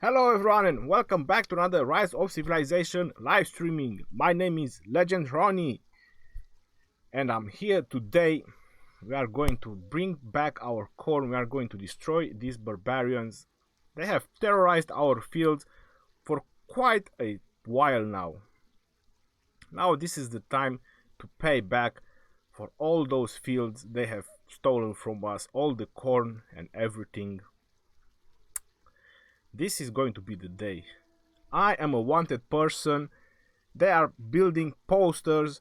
Hello everyone and welcome back to another Rise of Civilization live streaming. My name is Legend Ronnie and I'm here today. We are going to bring back our core. We are going to destroy these barbarians. They have terrorized our fields for quite a while now. Now this is the time to pay back for all those fields they have stolen from us, all the corn and everything. This is going to be the day. I am a wanted person. They are building posters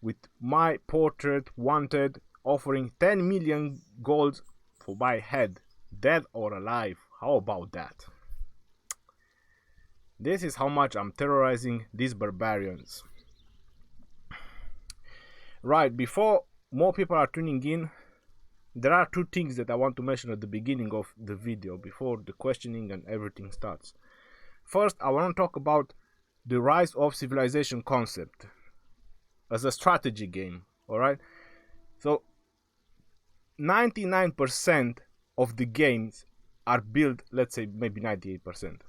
with my portrait, wanted, offering 10 million gold for my head, dead or alive. How about that? This is how much I'm terrorizing these barbarians. Right, before more people are tuning in, there are two things that I want to mention at the beginning of the video before the questioning and everything starts. First, I want to talk about the Rise of Civilization concept as a strategy game, alright? So, 99% of the games are built, let's say maybe 98%,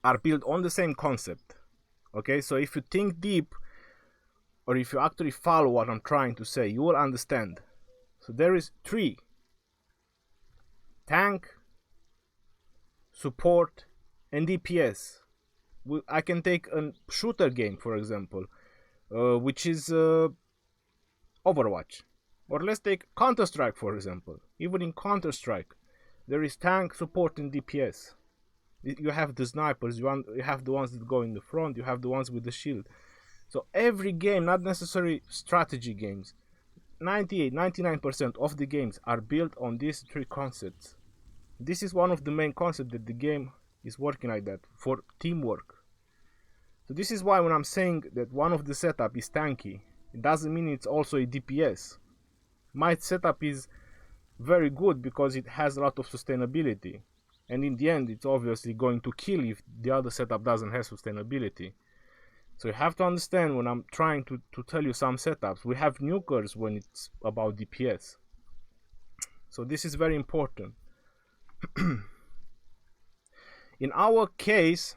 are built on the same concept, okay? So if you think deep, or if you actually follow what I'm trying to say, you will understand. So there is 3: tank, support, and DPS. I can take a shooter game, for example, which is Overwatch. Or let's take Counter-Strike, for example. Even in Counter-Strike, there is tank, support, and DPS. You have the snipers, you have the ones that go in the front, you have the ones with the shield. So every game, not necessarily strategy games, 99% of the games are built on these 3 concepts. This is one of the main concepts that the game is working like that, for teamwork. So this is why when I'm saying that one of the setup is tanky, it doesn't mean it's also a DPS. My setup is very good because it has a lot of sustainability, and in the end it's obviously going to kill if the other setup doesn't have sustainability. So you have to understand when I'm trying to tell you some setups, we have nukers when it's about DPS. So this is very important. In our case,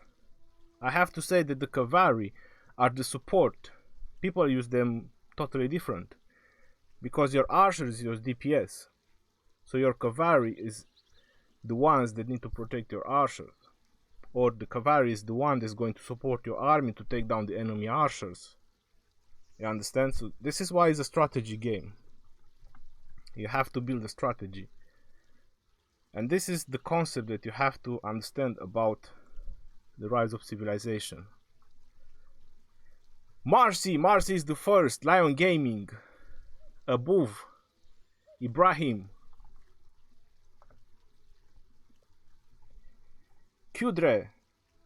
I have to say that the cavalry are the support. People use them totally different, because your archers use DPS. So your cavalry is the ones that need to protect your archers. Or the cavalry is the one that's going to support your army to take down the enemy archers. You understand? So this is why it's a strategy game. You have to build a strategy. And this is the concept that you have to understand about the Rise of Civilization. Marcy is the first. Lion Gaming. Above. Ibrahim. Kudre,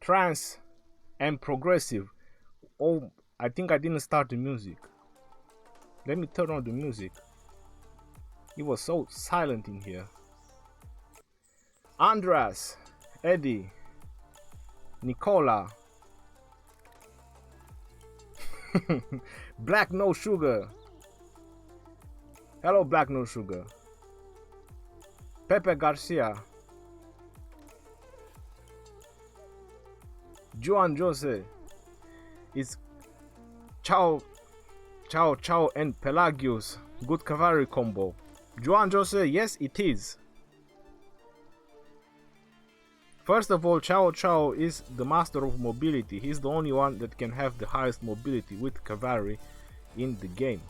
trance, and progressive. Oh, I think I didn't start the music. Let me turn on the music. It was so silent in here. Andras, Eddie, Nicola, Black No Sugar. Hello, Black No Sugar. Pepe Garcia. Juan Jose is Chao, and Pelagius. Good cavalry combo. Juan Jose, yes, it is. First of all, Chao is the master of mobility. He's the only one that can have the highest mobility with cavalry in the game.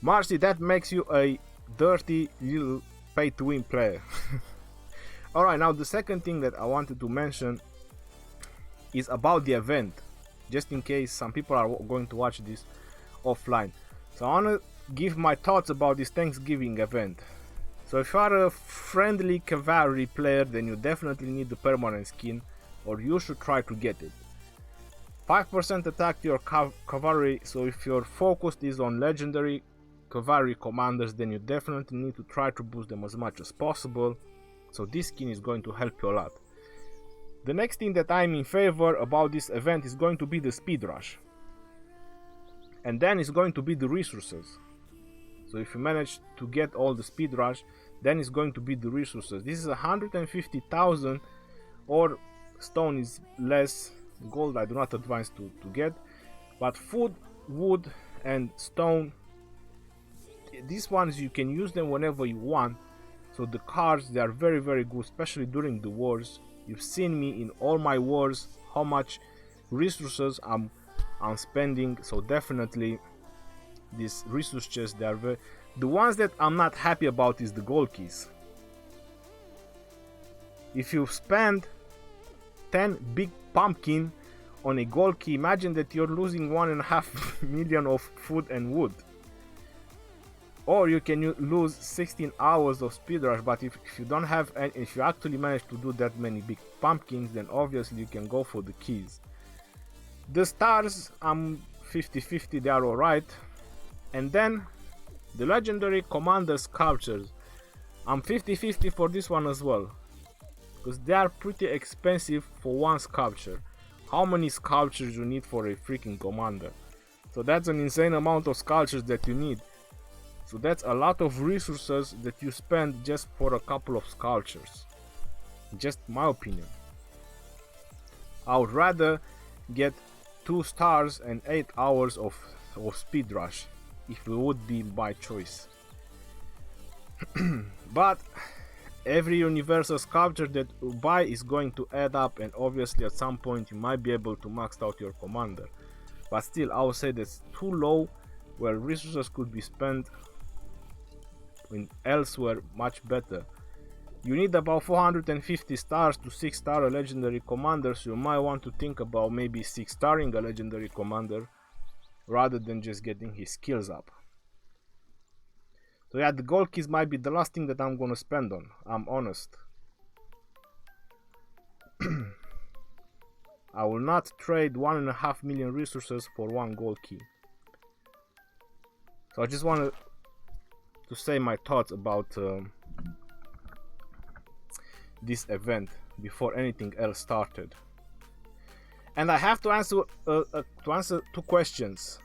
Marcy, that makes you a dirty little pay-to-win player. Alright, now the second thing that I wanted to mention is about the event, just in case some people are going to watch this offline. So I want to give my thoughts about this Thanksgiving event. So if you are a friendly cavalry player, then you definitely need the permanent skin, or you should try to get it. 5% attack to your cavalry, so if your focus is on legendary cavalry commanders, then you definitely need to try to boost them as much as possible. So this skin is going to help you a lot. The next thing that I'm in favor about this event is going to be the speed rush. And then it's going to be the resources. So if you manage to get all the speed rush, then it's going to be the resources. This is 150,000, or stone is less, gold I do not advise to get, but food, wood and stone, these ones you can use them whenever you want. So the cards, they are very very good, especially during the wars. You've seen me in all my wars how much resources I'm spending, so definitely these resource chests, they are very... The ones that I'm not happy about is the gold keys. If you spend 10 big pumpkin on a gold key, imagine that you're losing 1.5 million of food and wood. Or you can lose 16 hours of speed rush, but if you don't have any, if you actually manage to do that many big pumpkins, then obviously you can go for the keys. The stars, I'm 50-50, they are alright. And then the legendary commander sculptures, I'm 50-50 for this one as well, because they are pretty expensive for one sculpture. How many sculptures you need for a freaking commander? So that's an insane amount of sculptures that you need. So that's a lot of resources that you spend just for a couple of sculptures. Just my opinion. I would rather get 2 stars and 8 hours of speed rush, if it would be by choice. But every universal sculpture that you buy is going to add up, and obviously at some point you might be able to max out your commander. But still, I would say that's too low, where resources could be spent in elsewhere much better. You need about 450 stars to 6-star a legendary commander, so you might want to think about maybe 6-starring a legendary commander rather than just getting his skills up. So yeah, the gold keys might be the last thing that I'm gonna spend on, I'm honest. I will not trade 1.5 million resources for 1 gold key. So I just wanted to say my thoughts about this event before anything else started. And I have to answer 2 questions.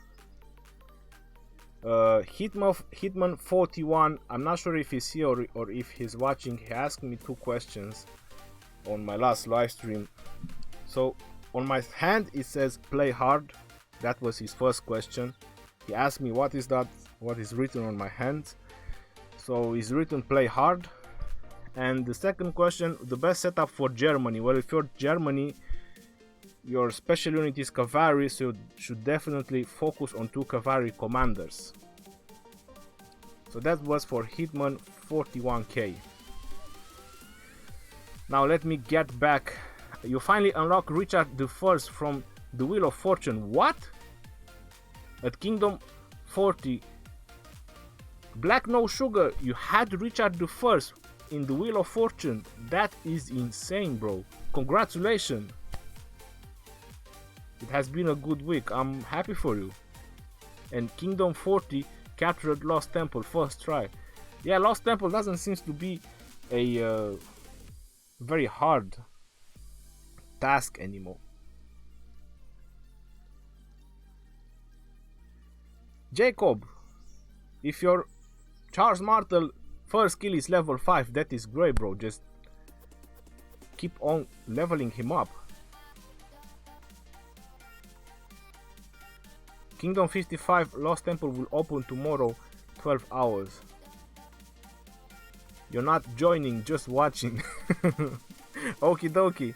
Hitman 41, I'm not sure if he's here or if he's watching. He asked me 2 questions on my last live stream. So on my hand it says play hard. That was his first question. He asked me what is that, what is written on my hand. So it's written play hard. And the second question, the best setup for Germany. Well, if you're Germany, your special unit is cavalry, so you should definitely focus on 2 cavalry commanders. So that was for Hitman 41k. Now let me get back. You finally unlock Richard the First from the Wheel of Fortune. What? At Kingdom 40, Black No Sugar, you had Richard the First in the Wheel of Fortune. That is insane, bro. Congratulations. It has been a good week. I'm happy for you. And Kingdom 40 captured Lost Temple first try. Yeah, Lost Temple doesn't seem to be a very hard task anymore. Jacob, if your Charles Martel first skill is level 5, that is great, bro. Just keep on leveling him up. Kingdom 55 Lost Temple will open tomorrow, 12 hours. You're not joining, just watching. Okie dokie.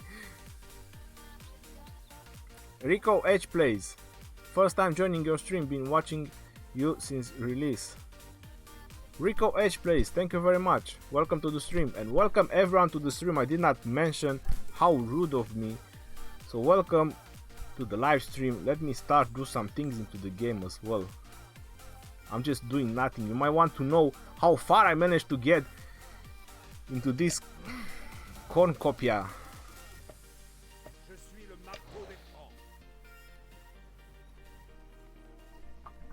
Rico H plays. First time joining your stream, been watching you since release. Rico H plays, thank you very much. Welcome to the stream, and welcome everyone to the stream. I did not mention, how rude of me. So welcome to the live stream. Let me do some things into the game as well. I'm just doing nothing. You might want to know how far I managed to get into this cornucopia.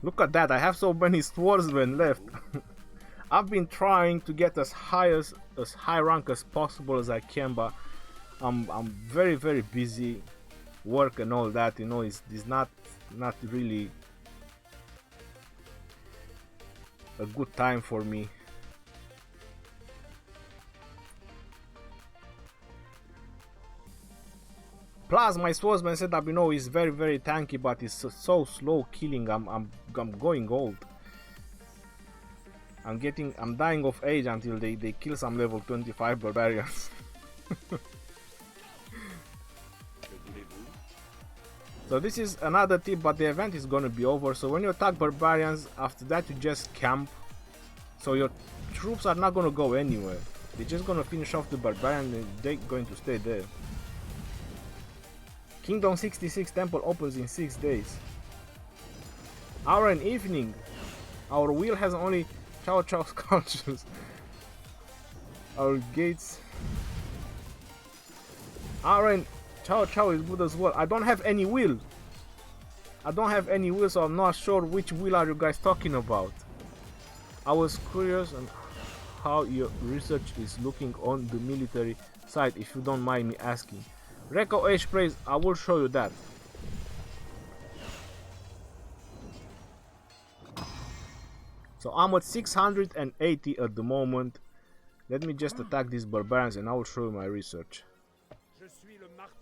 Look at that, I have so many swordsmen left. I've been trying to get as high rank as possible as I can, but I'm very very busy, work and all that, you know. It's not really a good time for me. Plus, my swordsman setup, you know, is very tanky, but it's so slow killing. I'm going old. I'm dying of age until they kill some level 25 barbarians. So this is another tip, but the event is gonna be over. So when you attack barbarians, after that you just camp. So your troops are not gonna go anywhere. They're just gonna finish off the barbarian and they're going to stay there. Kingdom 66 temple opens in 6 days. Hour and evening. Our wheel has only Chow Chow sculptures. Our gates. Hour and Chow Chow is good as well. I don't have any wheel. So I'm not sure which wheel are you guys talking about. I was curious on how your research is looking on the military side, if you don't mind me asking. Reco H praise, I will show you that. So I'm at 680 at the moment. Let me just attack these barbarians and I will show you my research.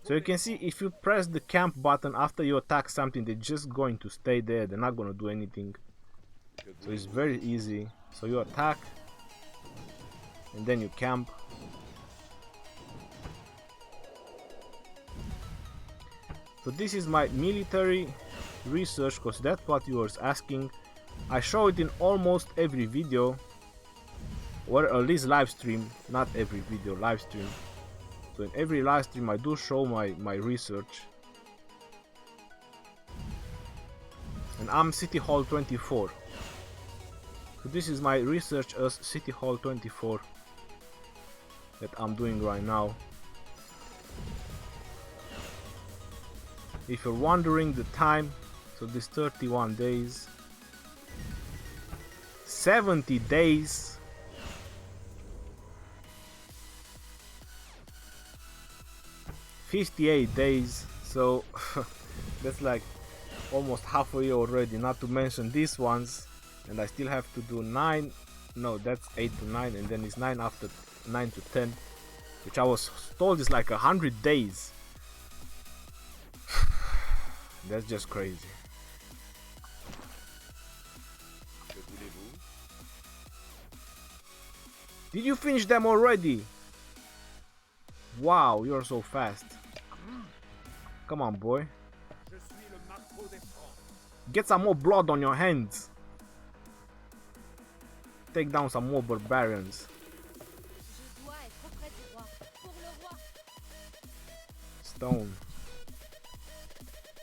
So you can see if you press the camp button after you attack something, they're just going to stay there. They're not going to do anything. So it's very easy. So you attack and then you camp. So this is my military research, because that's what you were asking. I show it in almost every video, or at least live stream, not every video, live stream. So in every live stream I do show my research. And I'm City Hall 24. So this is my research as City Hall 24 that I'm doing right now. If you're wondering the time, so this 31 days, 70 days, 58 days, so that's like almost half a year already, not to mention these ones, and I still have to do 9, no, that's 8 to 9, and then it's 9 after 9 to 10, which I was told is like 100 days. That's just crazy. Did you finish them already? Wow, you're so fast. Come on, boy. Get some more blood on your hands. Take down some more barbarians. Stone.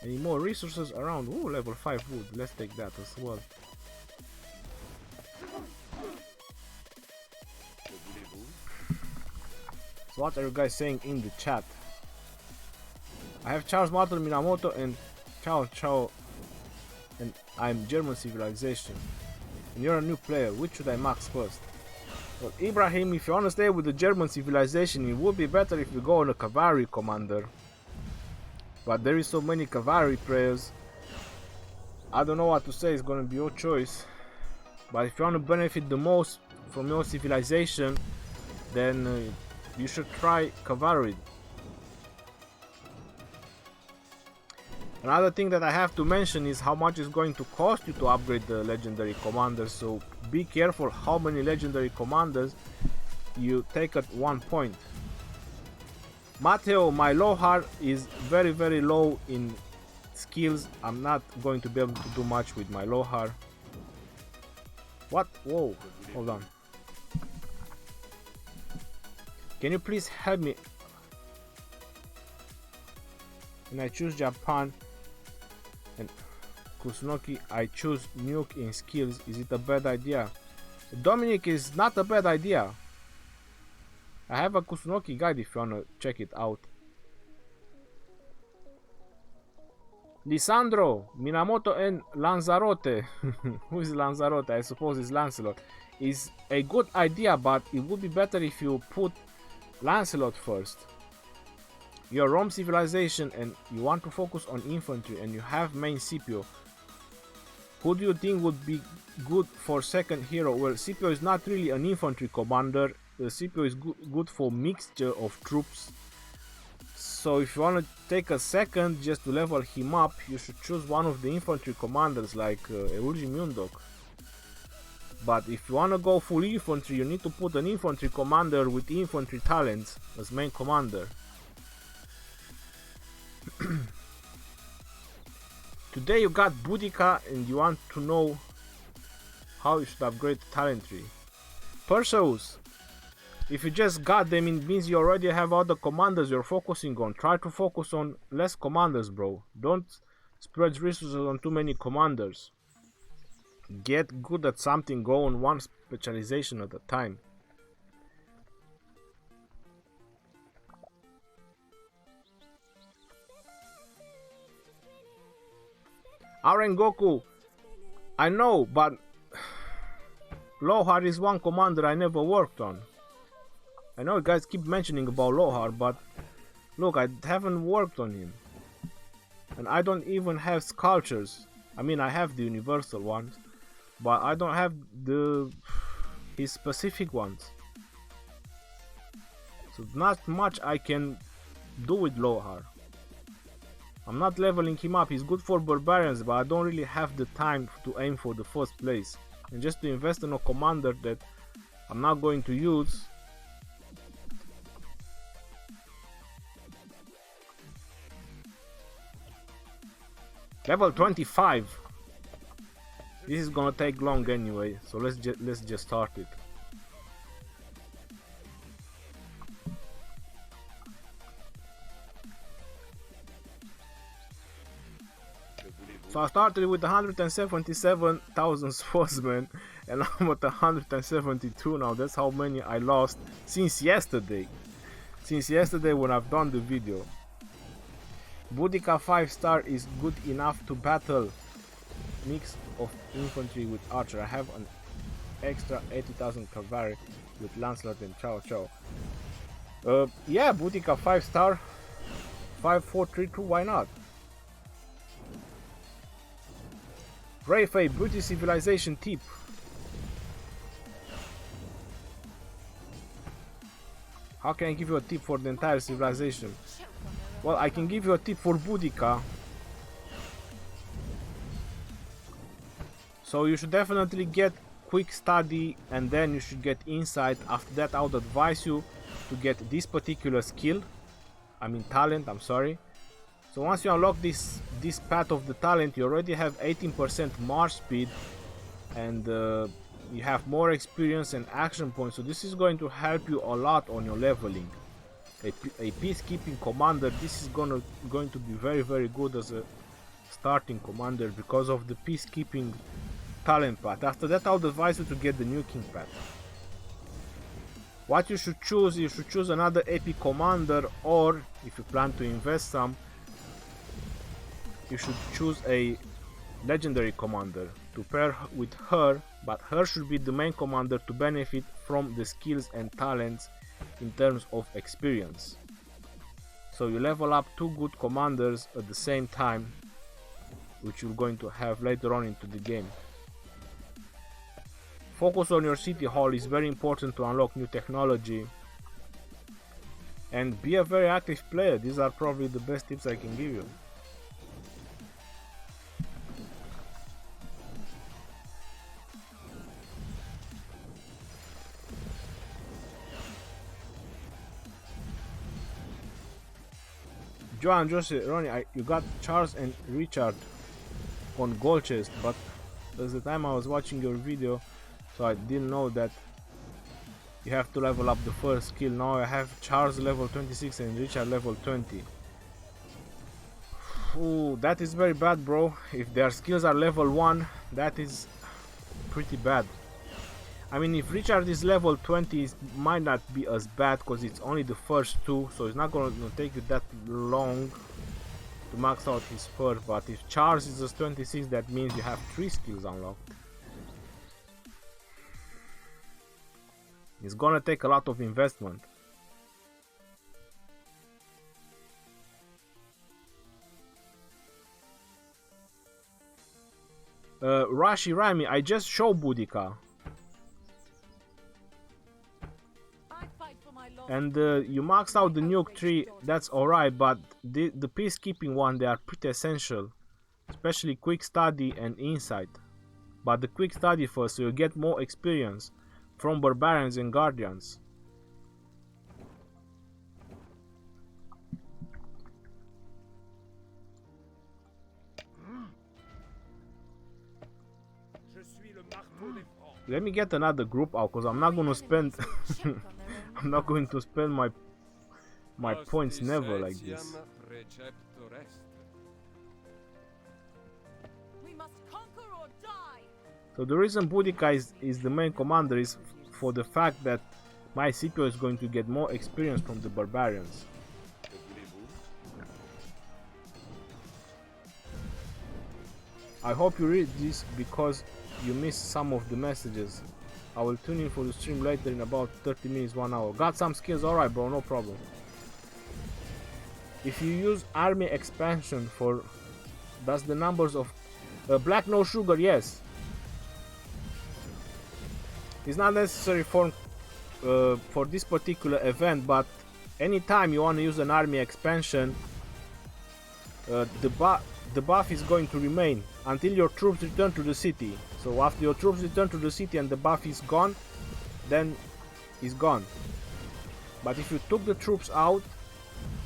Any more resources around? Ooh, level 5 wood. Let's take that as well. So what are you guys saying in the chat? I have Charles Martel Minamoto and Chow Chow, and I'm German Civilization. And you're a new player. Which should I max first? Well, Ibrahim, if you want to stay with the German Civilization, it would be better if you go on a cavalry commander. But there is so many cavalry players, I don't know what to say. It's gonna be your choice. But if you want to benefit the most from your civilization, then you should try cavalry. Another thing that I have to mention is how much it's going to cost you to upgrade the legendary commanders, so be careful how many legendary commanders you take at one point. Matteo, my Lohar is very low in skills. I'm not going to be able to do much with my Lohar. What? Whoa, hold on. Can you please help me? And I choose Japan and Kusunoki, I choose nuke in skills. Is it a bad idea? Dominic, is not a bad idea. I have a Kusunoki guide if you wanna check it out. Lisandro, Minamoto and Lanzarote. Who is Lanzarote? I suppose it's Lancelot. Is a good idea, but it would be better if you put Lancelot first. You're Rome civilization and you want to focus on infantry and you have main Scipio. Who do you think would be good for second hero? Well, Scipio is not really an infantry commander. Scipio is good for mixture of troops. So if you want to take a second just to level him up, you should choose one of the infantry commanders like Eugi Mundok. But if you want to go full infantry, you need to put an infantry commander with infantry talents as main commander. Today you got Boudica and you want to know how you should upgrade the talent tree. Perseus, if you just got them, it means you already have other commanders you're focusing on. Try to focus on less commanders, bro. Don't spread resources on too many commanders. Get good at something, go on one specialization at a time. Goku, I know, but Lohar is one commander I never worked on. I know you guys keep mentioning about Lohar, but look, I haven't worked on him. And I don't even have sculptures. I mean, I have the universal ones, but I don't have his specific ones. So not much I can do with Lohar. I'm not leveling him up. He's good for barbarians, but I don't really have the time to aim for the first place. And just to invest in a commander that I'm not going to use. Level 25. This is gonna take long anyway, so let's just start it. So I started with 177,000 swordsmen and I'm at 172 now. That's how many I lost since yesterday. Since yesterday when I've done the video. Boudica 5-star is good enough to battle. Mix of infantry with archer. I have an extra 80,000 cavalry with Lancelot and Chow Chow. Yeah, Boudica 5-star. 5432, why not? Rayfei, British civilization tip. How can I give you a tip for the entire civilization? Well, I can give you a tip for Boudica. So you should definitely get quick study and then you should get insight. After that I would advise you to get this particular skill. I mean talent, I'm sorry. So once you unlock this path of the talent, you already have 18% march speed and you have more experience and action points. So this is going to help you a lot on your leveling. A peacekeeping commander, this is going to be very good as a starting commander because of the peacekeeping talent path. After that I would advise you to get the nuking path. What you should choose another AP commander, or if you plan to invest some, you should choose a legendary commander to pair with her, but her should be the main commander to benefit from the skills and talents in terms of experience. So you level up two good commanders at the same time, which you're going to have later on into the game. Focus on your city hall is very important to unlock new technology. And be a very active player. These are probably the best tips I can give you. Joan, Jose, Ronnie, you got Charles and Richard on gold chest, but at the time I was watching your video, so I didn't know that you have to level up the first skill. Now I have Charles level 26 and Richard level 20. Ooh, that is very bad, bro. If their skills are level 1, that is pretty bad. I mean, if Richard is level 20, it might not be as bad because it's only the first two, so it's not going to take you that long to max out his spur. But if Charles is just 26, that means you have 3 skills unlocked. It's gonna take a lot of investment. Rashi Rami, I just showed Boudica. And you max out the nuke tree, that's alright, but the peacekeeping one, they are pretty essential, especially quick study and insight. But the quick study first, so you get more experience from barbarians and guardians. Let me get another group out, because I'm not going to spend I'm not going to spend my points never like this. So the reason Boudica is the main commander is for the fact that my Scipio is going to get more experience from the barbarians. I hope you read this because you missed some of the messages. I will tune in for the stream later in about 30 minutes, 1 hour. Got some skills? Alright bro, no problem. If you use army expansion for... Does the numbers of... black no sugar, yes. It's not necessary for this particular event, but anytime you want to use an army expansion, the buff is going to remain until your troops return to the city. So after your troops return to the city and the buff is gone, then it's gone. But if you took the troops out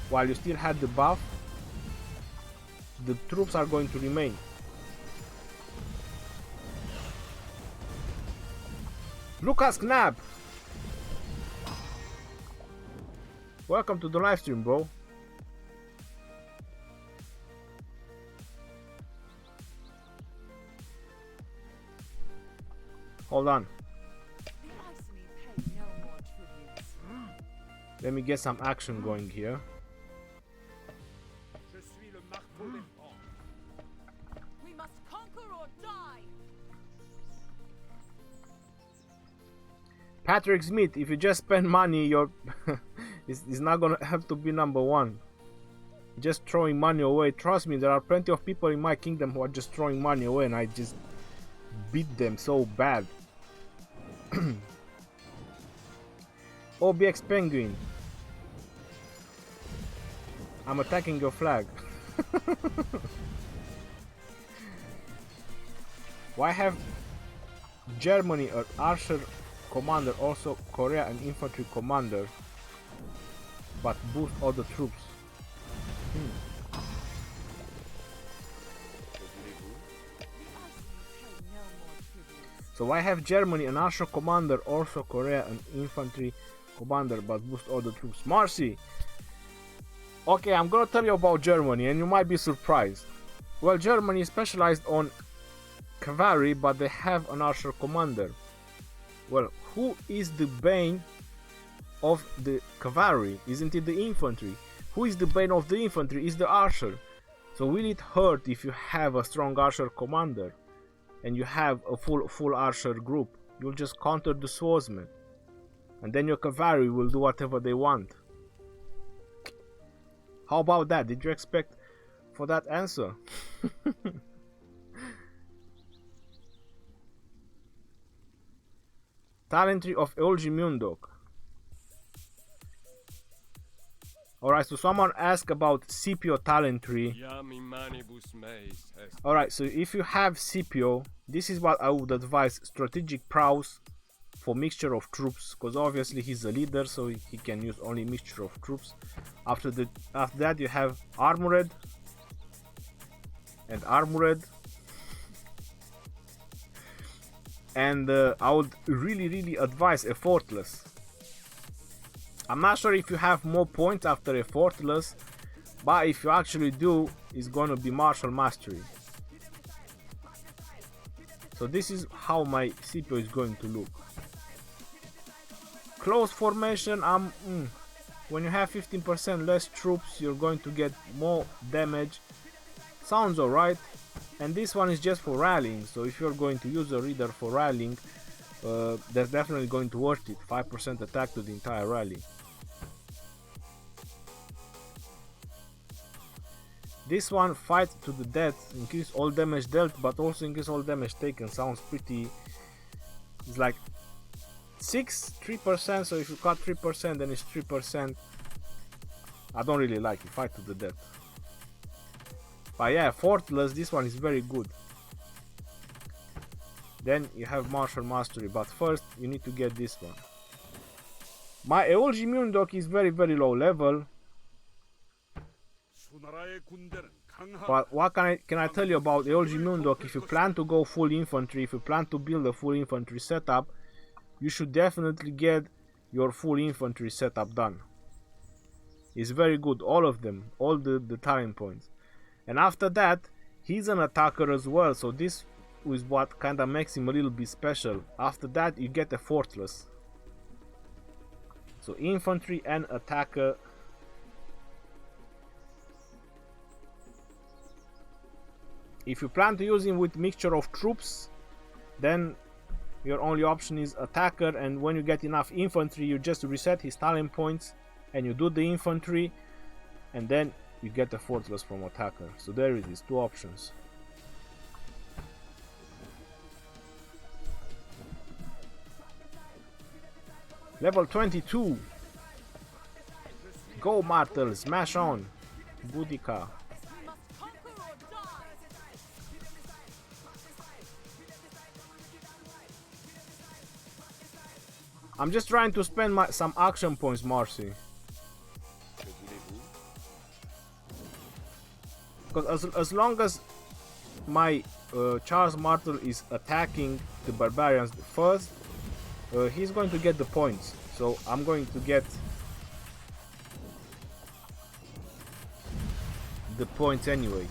while you still had the buff, the troops are going to remain. Lucas Knab! Welcome to the live stream, bro. Hold on. Let me get some action going here. We must conquer or die. Patrick Smith, if you just spend money, you're it's not gonna have to be number one. Just throwing money away. Trust me, there are plenty of people in my kingdom who are just throwing money away, and I just beat them so bad. OBX Penguin, I'm attacking your flag. Why have Germany an archer commander, also Korea an infantry commander, but boost all the troops? So I have Germany an archer commander, also Korea an infantry commander, but boost all the troops. Marcy! Okay, I'm gonna tell you about Germany and you might be surprised. Well, Germany is specialized on cavalry, but they have an archer commander. Well, who is the bane of the cavalry? Isn't it the infantry? Who is the bane of the infantry? Is the archer. So will it hurt if you have a strong archer commander and you have a full archer group? You'll just counter the swordsmen, and then your cavalry will do whatever they want. How about that? Did you expect for that answer? Talentry of Eulgi Mundok. Alright, so someone asked about Scipio talentry. Alright, so if you have Scipio, this is what I would advise: strategic prowess for mixture of troops, because obviously he's a leader, so he can use only mixture of troops. After that you have armored and armored. And I would really advise effortless. I'm not sure if you have more points after effortless, but if you actually do, it's gonna be martial mastery. So this is how my Scipio is going to look. Close formation, when you have 15% less troops, you're going to get more damage. Sounds alright. And this one is just for rallying, so if you're going to use a reader for rallying, that's definitely going to worth it. 5% attack to the entire rally. This one, fight to the death, increase all damage dealt but also increase all damage taken. Sounds pretty... it's like 3%, so if you cut 3% then it's 3%. I don't really like it, fight to the death. But yeah, Fortless, this one is very good. Then you have Martial Mastery, but first you need to get this one. My Eulji Mundoc is very low level. But what can I tell you about Eulji Mundoc? If you plan to go full infantry, if you plan to build a full infantry setup, you should definitely get your full infantry setup done. It's very good, all of them, all the talent points. And after that, he's an attacker as well, so this is what kind of makes him a little bit special. After that, you get a Fortress. So infantry and attacker. If you plan to use him with mixture of troops, then your only option is attacker, and when you get enough infantry, you just reset his talent points and you do the infantry, and then you get the Fortress from attacker. So there it is, two options. Level 22. Go Martel, smash on. Boudica. I'm just trying to spend some action points, Marcy. Because as long as my Charles Martel is attacking the barbarians first, he's going to get the points. So I'm going to get the points anyway.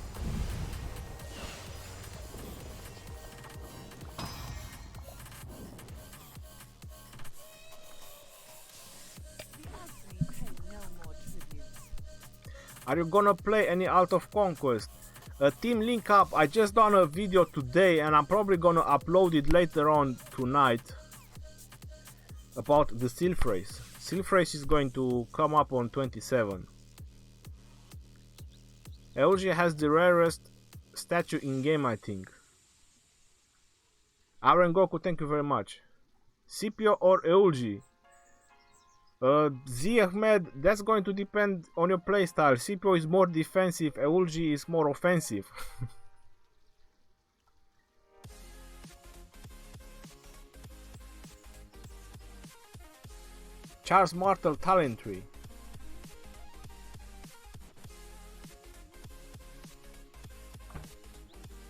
Are you gonna play any Art of Conquest? Team Link Up, I just done a video today and I'm probably gonna upload it later on tonight about the Sylph Race. Sylph Race is going to come up on 27. Eulji has the rarest statue in game, I think. Aaron Goku, thank you very much. Scipio or Eulji? Z Ahmed, that's going to depend on your playstyle. Scipio is more defensive, Eulji is more offensive. Charles Martel talent tree.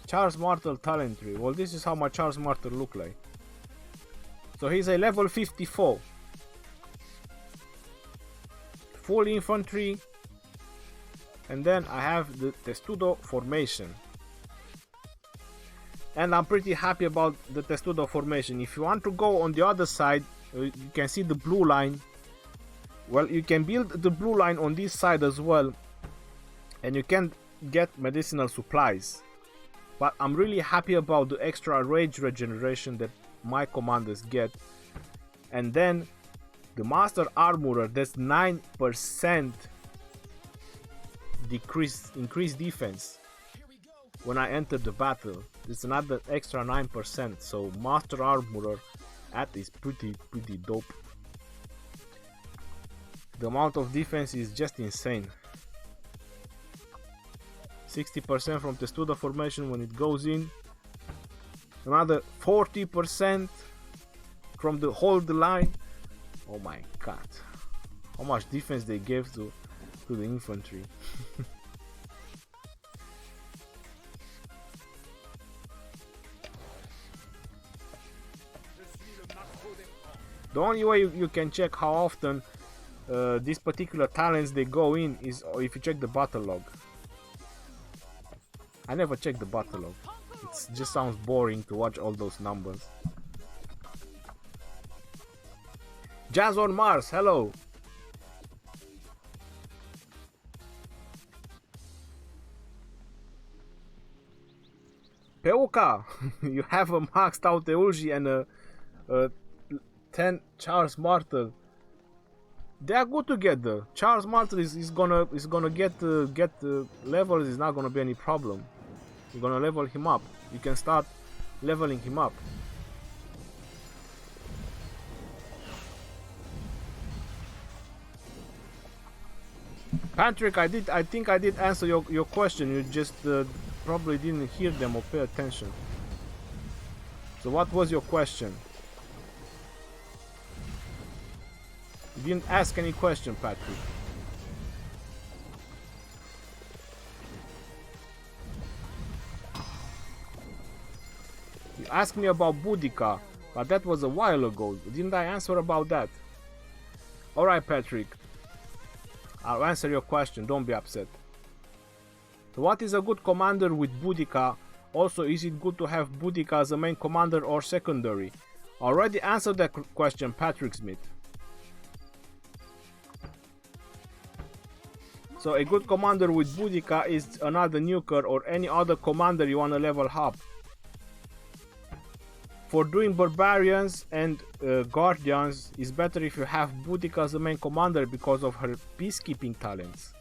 Charles Martel talent tree. Well, this is how my Charles Martel look like. So he's a level 54. Full infantry, and then I have the Testudo formation, and I'm pretty happy about the Testudo formation. If you want to go on the other side, you can see the blue line. Well, you can build the blue line on this side as well, and you can get medicinal supplies, but I'm really happy about the extra rage regeneration that my commanders get. And then the Master Armorer, that's 9% increased defense when I enter the battle. It's another extra 9%, so Master Armorer, that is pretty dope. The amount of defense is just insane. 60% from Testudo formation when it goes in. Another 40% from the hold the line. Oh my god, how much defense they gave to the infantry. The only way you can check how often these particular talents they go in is if you check the battle log. I never check the battle log. It just sounds boring to watch all those numbers. Jazz on Mars, hello. Peuca, you have a maxed out Eulji and a 10 Charles Martel. They are good together. Charles Martel is gonna get levels. Is not gonna be any problem. You're gonna level him up. You can start leveling him up. Patrick, I think I did answer your question. You just probably didn't hear them or pay attention. So what was your question? You didn't ask any question, Patrick. You asked me about Boudica, but that was a while ago. Didn't I answer about that? Alright, Patrick. I'll answer your question, don't be upset. So what is a good commander with Boudica? Also, is it good to have Boudica as a main commander or secondary? I already answered that question, Patrick Smith. So a good commander with Boudica is another nuker or any other commander you want to level up. For doing barbarians and guardians, it's better if you have Boudica as the main commander because of her peacekeeping talents.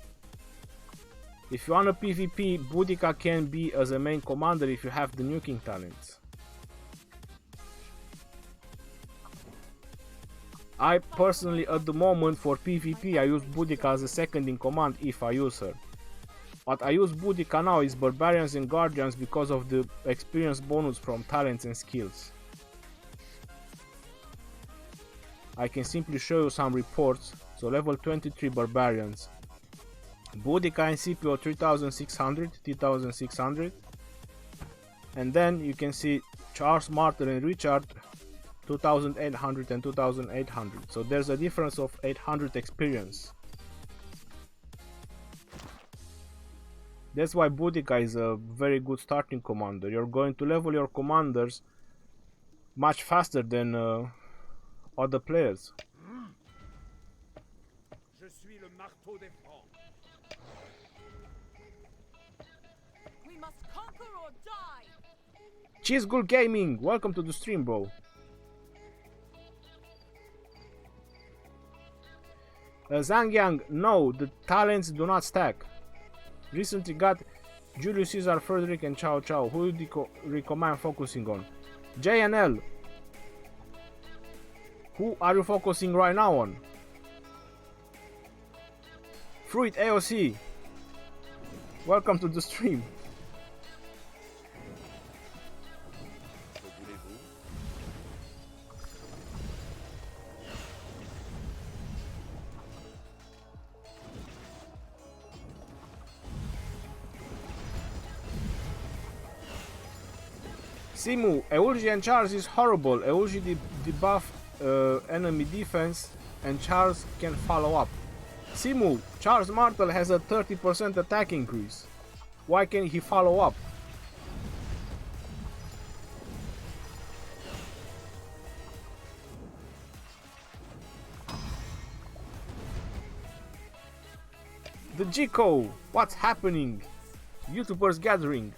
If you want a PvP, Boudica can be as a main commander if you have the nuking talents. I personally at the moment for PvP I use Boudica as a second in command if I use her. What I use Boudica now is barbarians and guardians because of the experience bonus from talents and skills. I can simply show you some reports. So level 23 barbarians. Boudica and CPO 3600. And then you can see Charles, Martin and Richard 2800 and 2800. So there's a difference of 800 experience. That's why Boudica is a very good starting commander. You're going to level your commanders much faster than other players. We must conquer or die. Cheese Good Gaming, welcome to the stream, bro. Zangyang, no, the talents do not stack. Recently got Julius Caesar, Frederick and Chow Chow. Who would you recommend focusing on? JNL. Who are you focusing right now on? Fruit AOC. Welcome to the stream. Simu, Eulji and Charles is horrible. Eulji debuff enemy defense and Charles can follow up. Simu, Charles Martel has a 30% attack increase. Why can't he follow up? The Jico, what's happening? YouTubers gathering.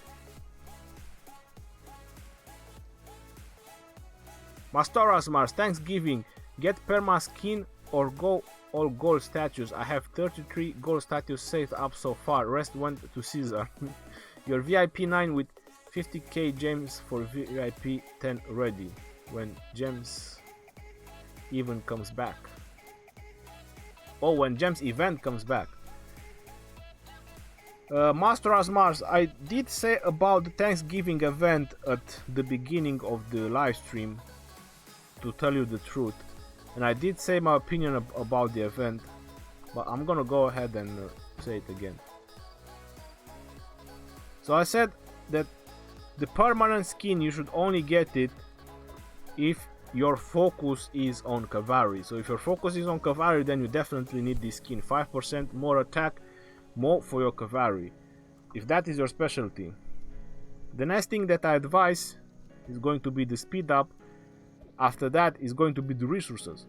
Mastoras Mars, Thanksgiving, get perma skin or go all gold statues. I have 33 gold statues saved up so far, rest went to Caesar. Your VIP 9 with 50k gems for VIP 10 ready, when gems even comes back. Oh, when gems event comes back. Mastoras Mars, I did say about the Thanksgiving event at the beginning of the live stream, to tell you the truth, and I did say my opinion about the event, but I'm gonna go ahead and say it again. So I said that the permanent skin, you should only get it if your focus is on cavalry. So if your focus is on cavalry, then you definitely need this skin. 5% more attack, more for your cavalry, if that is your specialty. The next thing that I advise is going to be the speed up. After that is going to be the resources.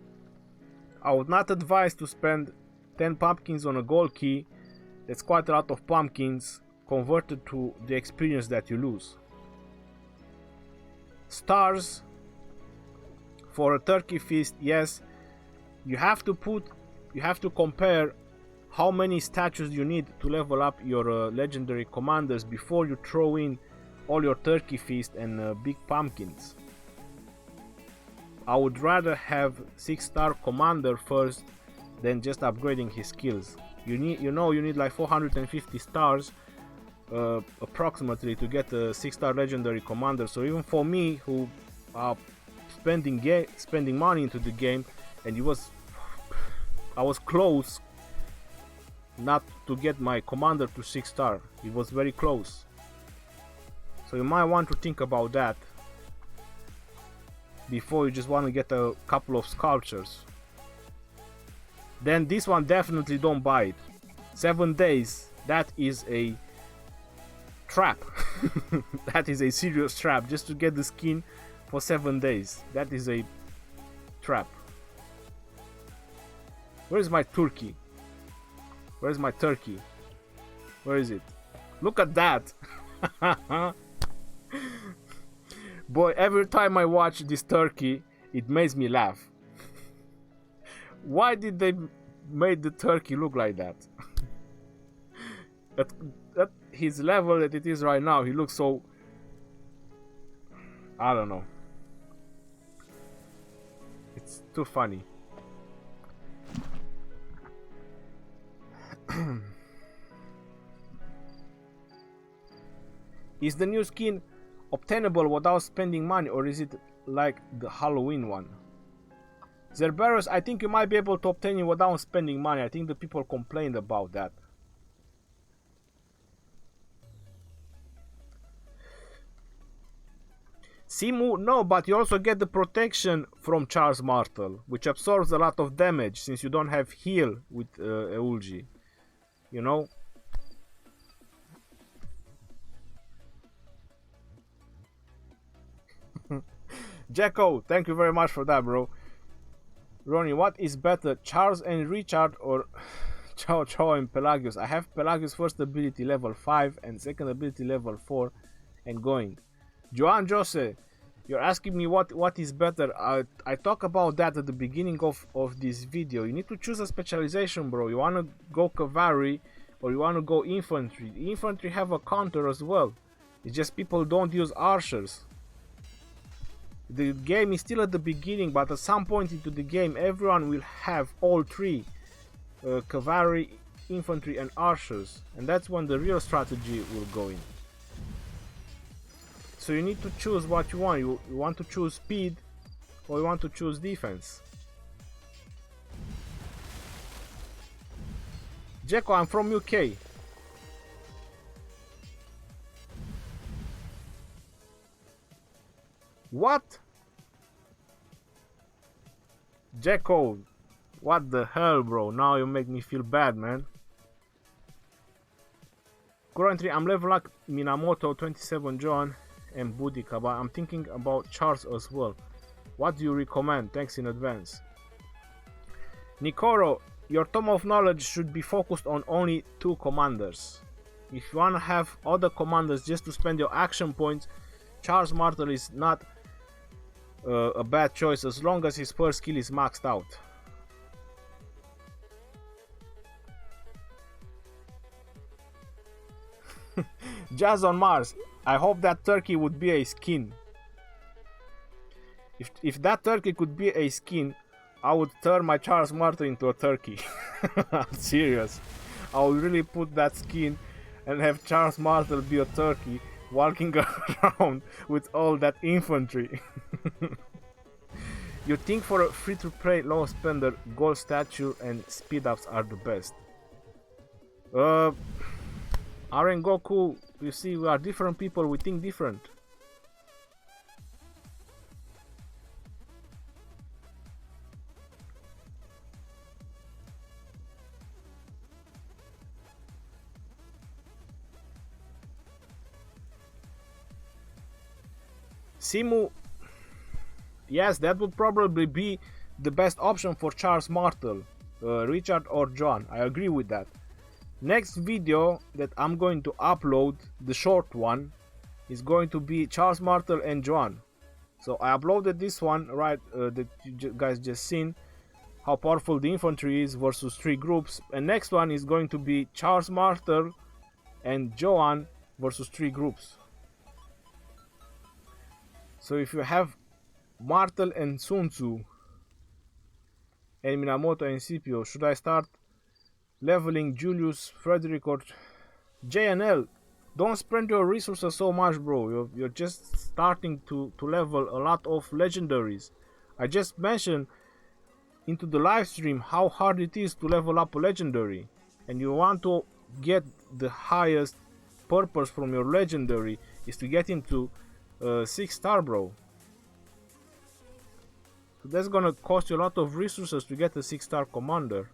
I would not advise to spend 10 pumpkins on a gold key. That's quite a lot of pumpkins converted to the experience that you lose. Stars for a turkey feast, yes, you have to compare how many statues you need to level up your legendary commanders before you throw in all your turkey feast and big pumpkins. I would rather have 6-star commander first than just upgrading his skills. You need like 450 stars approximately to get a 6-star legendary commander. So even for me, who are spending money into the game, and I was close not to get my commander to 6-star. It was very close. So you might want to think about that before you just want to get a couple of sculptures. Then this one, definitely don't buy it. 7 days, that is a trap. That is a serious trap, just to get the skin for 7 days. That is a trap. Where is my turkey? Where is my turkey? Where is it? Look at that. Boy, every time I watch this turkey, it makes me laugh. Why did they make the turkey look like that? At his level that it is right now, he looks so... I don't know. It's too funny. Is the new skin obtainable without spending money, or is it like the Halloween one? Zerberus, I think you might be able to obtain it without spending money. I think the people complained about that. Simu, no, but you also get the protection from Charles Martel, which absorbs a lot of damage since you don't have heal with Eulgi. You know? Jacko, thank you very much for that, bro. Ronnie, what is better, Charles and Richard or Chao Chao and Pelagius? I have Pelagius first ability level 5 and second ability level 4 and going. Joan Jose, you're asking me what is better. I talk about that at the beginning of this video. You need to choose a specialization, bro. You want to go cavalry or you want to go infantry. Infantry have a counter as well. It's just people don't use archers. The game is still at the beginning, but at some point into the game everyone will have all three, cavalry, infantry and archers, and that's when the real strategy will go in. So you need to choose what you want. You want to choose speed or you want to choose defense. Jacko, I'm from UK. What? Jacko, what the hell, bro? Now you make me feel bad, man. Currently, I'm level up Minamoto, 27 John, and Boudica, but I'm thinking about Charles as well. What do you recommend? Thanks in advance. Nikoro, your Tome of Knowledge should be focused on only 2 commanders. If you want to have other commanders just to spend your action points, Charles Martel is not a bad choice as long as his first skill is maxed out. Jazz on Mars, I hope that turkey would be a skin. If that turkey could be a skin, I would turn my Charles Martel into a turkey. I'm serious. I would really put that skin and have Charles Martel be a turkey walking around with all that infantry. You think for a free-to-play low spender, gold statue and speed ups are the best? Aren Goku, you see, we are different people, we think different. Simu, yes, that would probably be the best option for Charles Martel, Richard or John. I agree with that. Next video that I'm going to upload, the short one, is going to be Charles Martel and John. So I uploaded this one, right, that you guys just seen, how powerful the infantry is versus 3 groups. And next one is going to be Charles Martel and Joan versus 3 groups. So if you have Martel and Sun Tzu and Minamoto and Scipio. Should I start leveling Julius, Frederick, or JNL? Don't spend your resources so much, bro. You're just starting to level a lot of legendaries. I just mentioned into the live stream how hard it is to level up a legendary, and you want to get the highest purpose from your legendary is to get into 6-star, bro. So that's gonna cost you a lot of resources to get a 6-star commander.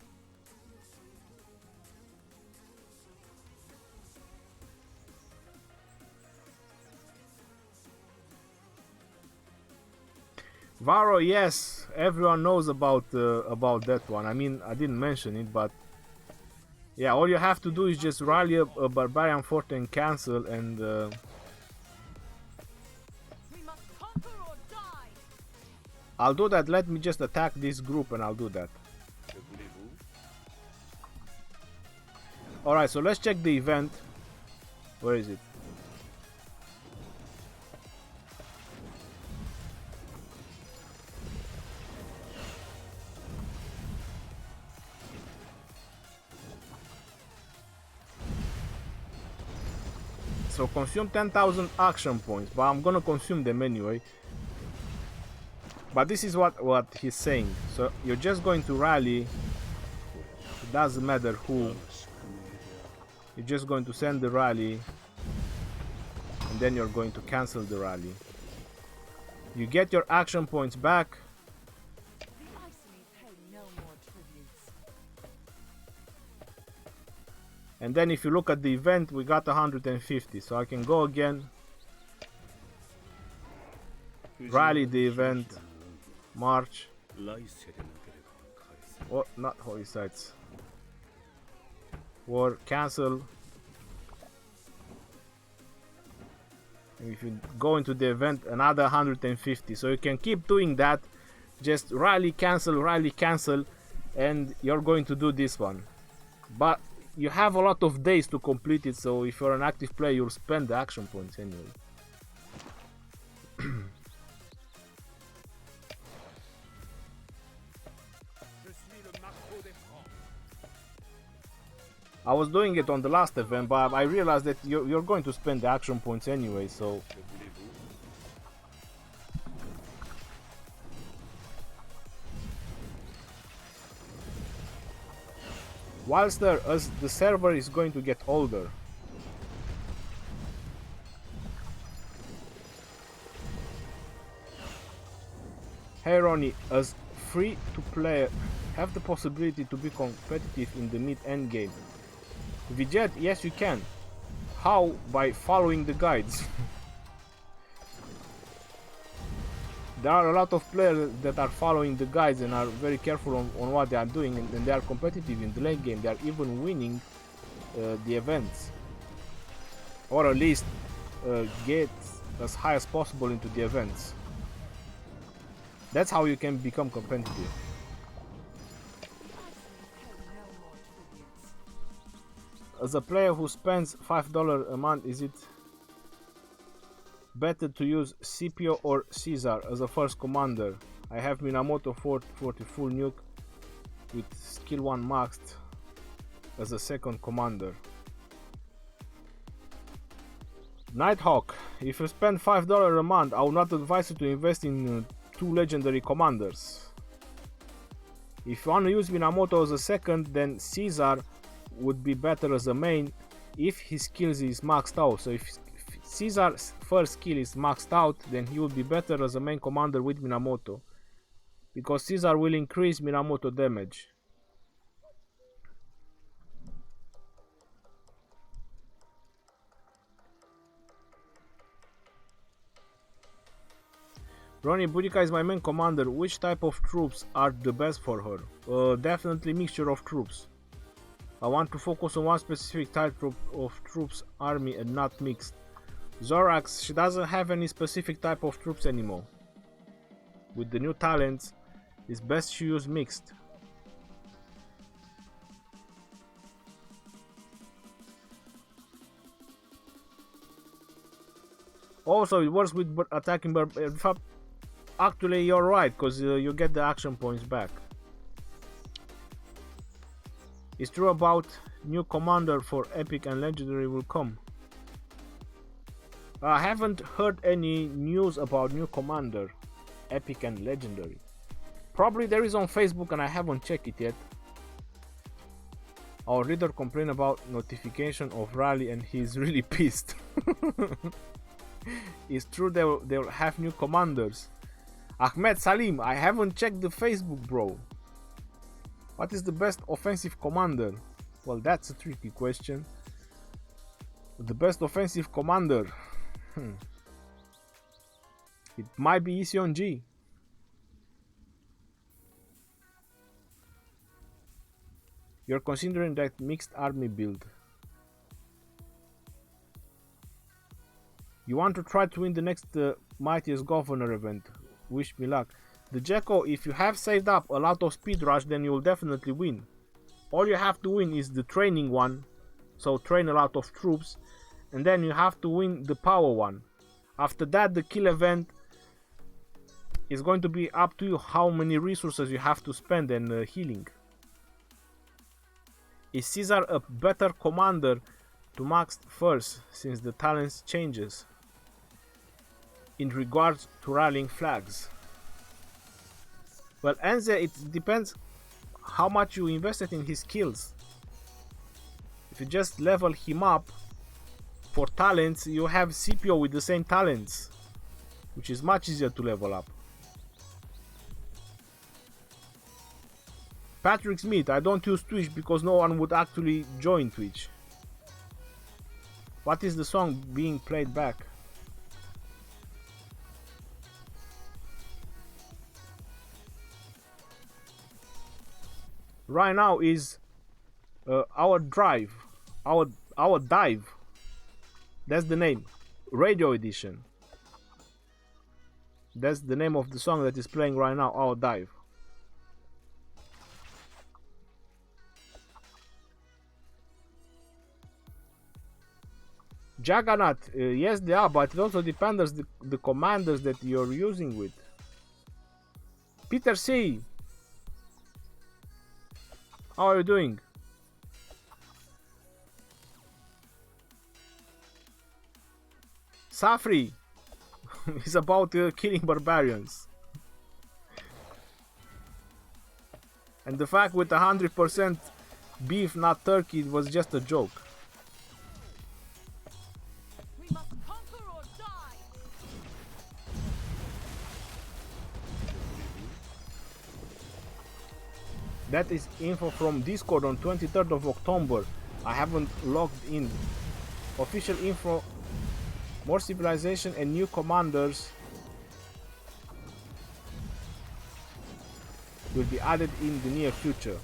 Varo, yes, everyone knows about that one. I mean, I didn't mention it, but yeah, all you have to do is just rally a barbarian fort and cancel, and We must conquer or die. I'll do that. Let me just attack this group and I'll do that. Alright, so let's check the event. Where is it? So consume 10,000 action points, but I'm gonna consume them anyway. But this is what he's saying. So you're just going to rally. It doesn't matter who. You're just going to send the rally, and then you're going to cancel the rally. You get your action points back. The Iceni pay no more tributes. And then if you look at the event, we got 150. So I can go again, rally the event, march. Oh, not holy sites. War, cancel. And if you go into the event, another 150. So you can keep doing that. Just rally, cancel, and you're going to do this one. But you have a lot of days to complete it, so if you're an active player, you'll spend the action points anyway. I was doing it on the last event, but I realized that you're going to spend the action points anyway, so... Whilst as the server is going to get older, hey Ronnie, as free to play have the possibility to be competitive in the mid-end game. Vijet, yes you can. How? By following the guides. There are a lot of players that are following the guides and are very careful on what they are doing, and they are competitive in the late game. They are even winning the events, or at least get as high as possible into the events. That's how you can become competitive. As a player who spends $5 a month, is it better to use Scipio or Caesar as a first commander? I have Minamoto for the full nuke with skill 1 maxed as a second commander. Nighthawk, if you spend $5 a month, I would not advise you to invest in 2 legendary commanders. If you want to use Minamoto as a second, then Caesar would be better as a main if his skills is maxed out. So if Caesar's first skill is maxed out, then he would be better as a main commander with Minamoto, because Caesar will increase Minamoto damage. Ronnie, Boudica is my main commander. Which type of troops are the best for her? Definitely mixture of troops. I want to focus on one specific type of troops army and not mixed. Zorax, she doesn't have any specific type of troops anymore. With the new talents, it's best she use mixed. Also, it works with attacking actually you're right, because you get the action points back. It's true about new commander for epic and legendary will come. I haven't heard any news about new commander, epic and legendary. Probably there is on Facebook and I haven't checked it yet. Our reader complained about notification of rally and he's really pissed. It's true they'll have new commanders. Ahmed Salim, I haven't checked the Facebook, bro. What is the best offensive commander? Well, that's a tricky question. The best offensive commander? It might be Ision G. You're considering that mixed army build. You want to try to win the next Mightiest Governor event. Wish me luck. The Jekko, if you have saved up a lot of speed rush, then you will definitely win. All you have to win is the training one, so train a lot of troops, and then you have to win the power one. After that, the kill event is going to be up to you how many resources you have to spend and healing. Is Caesar a better commander to max first since the talents changes in regards to rallying flags? Well, Enze, it depends how much you invested in his skills. If you just level him up for talents, you have CPO with the same talents, which is much easier to level up. Patrick Smith, I don't use Twitch because no one would actually join Twitch. What is the song being played back? Right now is our dive. That's the name. Radio edition. That's the name of the song that is playing right now. Our dive. Juggernaut, yes they are, but it also depends the commanders that you're using with. Peter C, how are you doing? Safri is about killing barbarians. And the fact with 100% beef, not turkey, it was just a joke. We must conquer or die. That is info from Discord on 23rd of October. I haven't logged in. Official info, more civilization and new commanders will be added in the near future.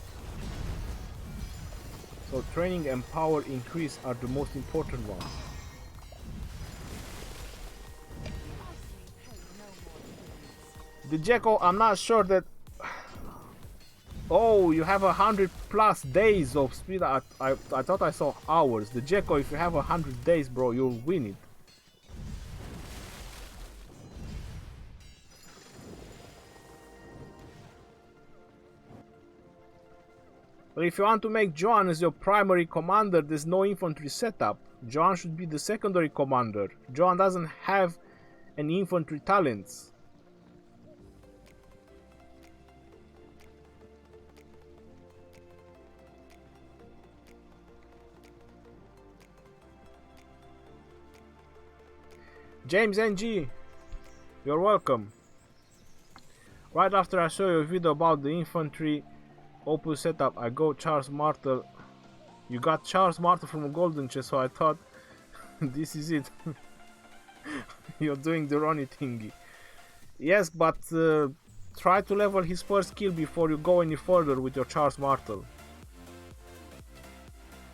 So training and power increase are the most important ones. The Jekko, I'm not sure that... Oh, you have 100+ days of speed. I thought I saw hours. The Jekko, if you have 100 days, bro, you'll win it. But if you want to make Joan as your primary commander, there's no infantry setup. Joan should be the secondary commander. Joan doesn't have any infantry talents. James NG, you're welcome. Right after I show you a video about the infantry Opus setup, I go Charles Martel. You got Charles Martel from a golden chest, so I thought this is it. You're doing the Ronnie thingy. Yes, but try to level his first skill before you go any further with your Charles Martel.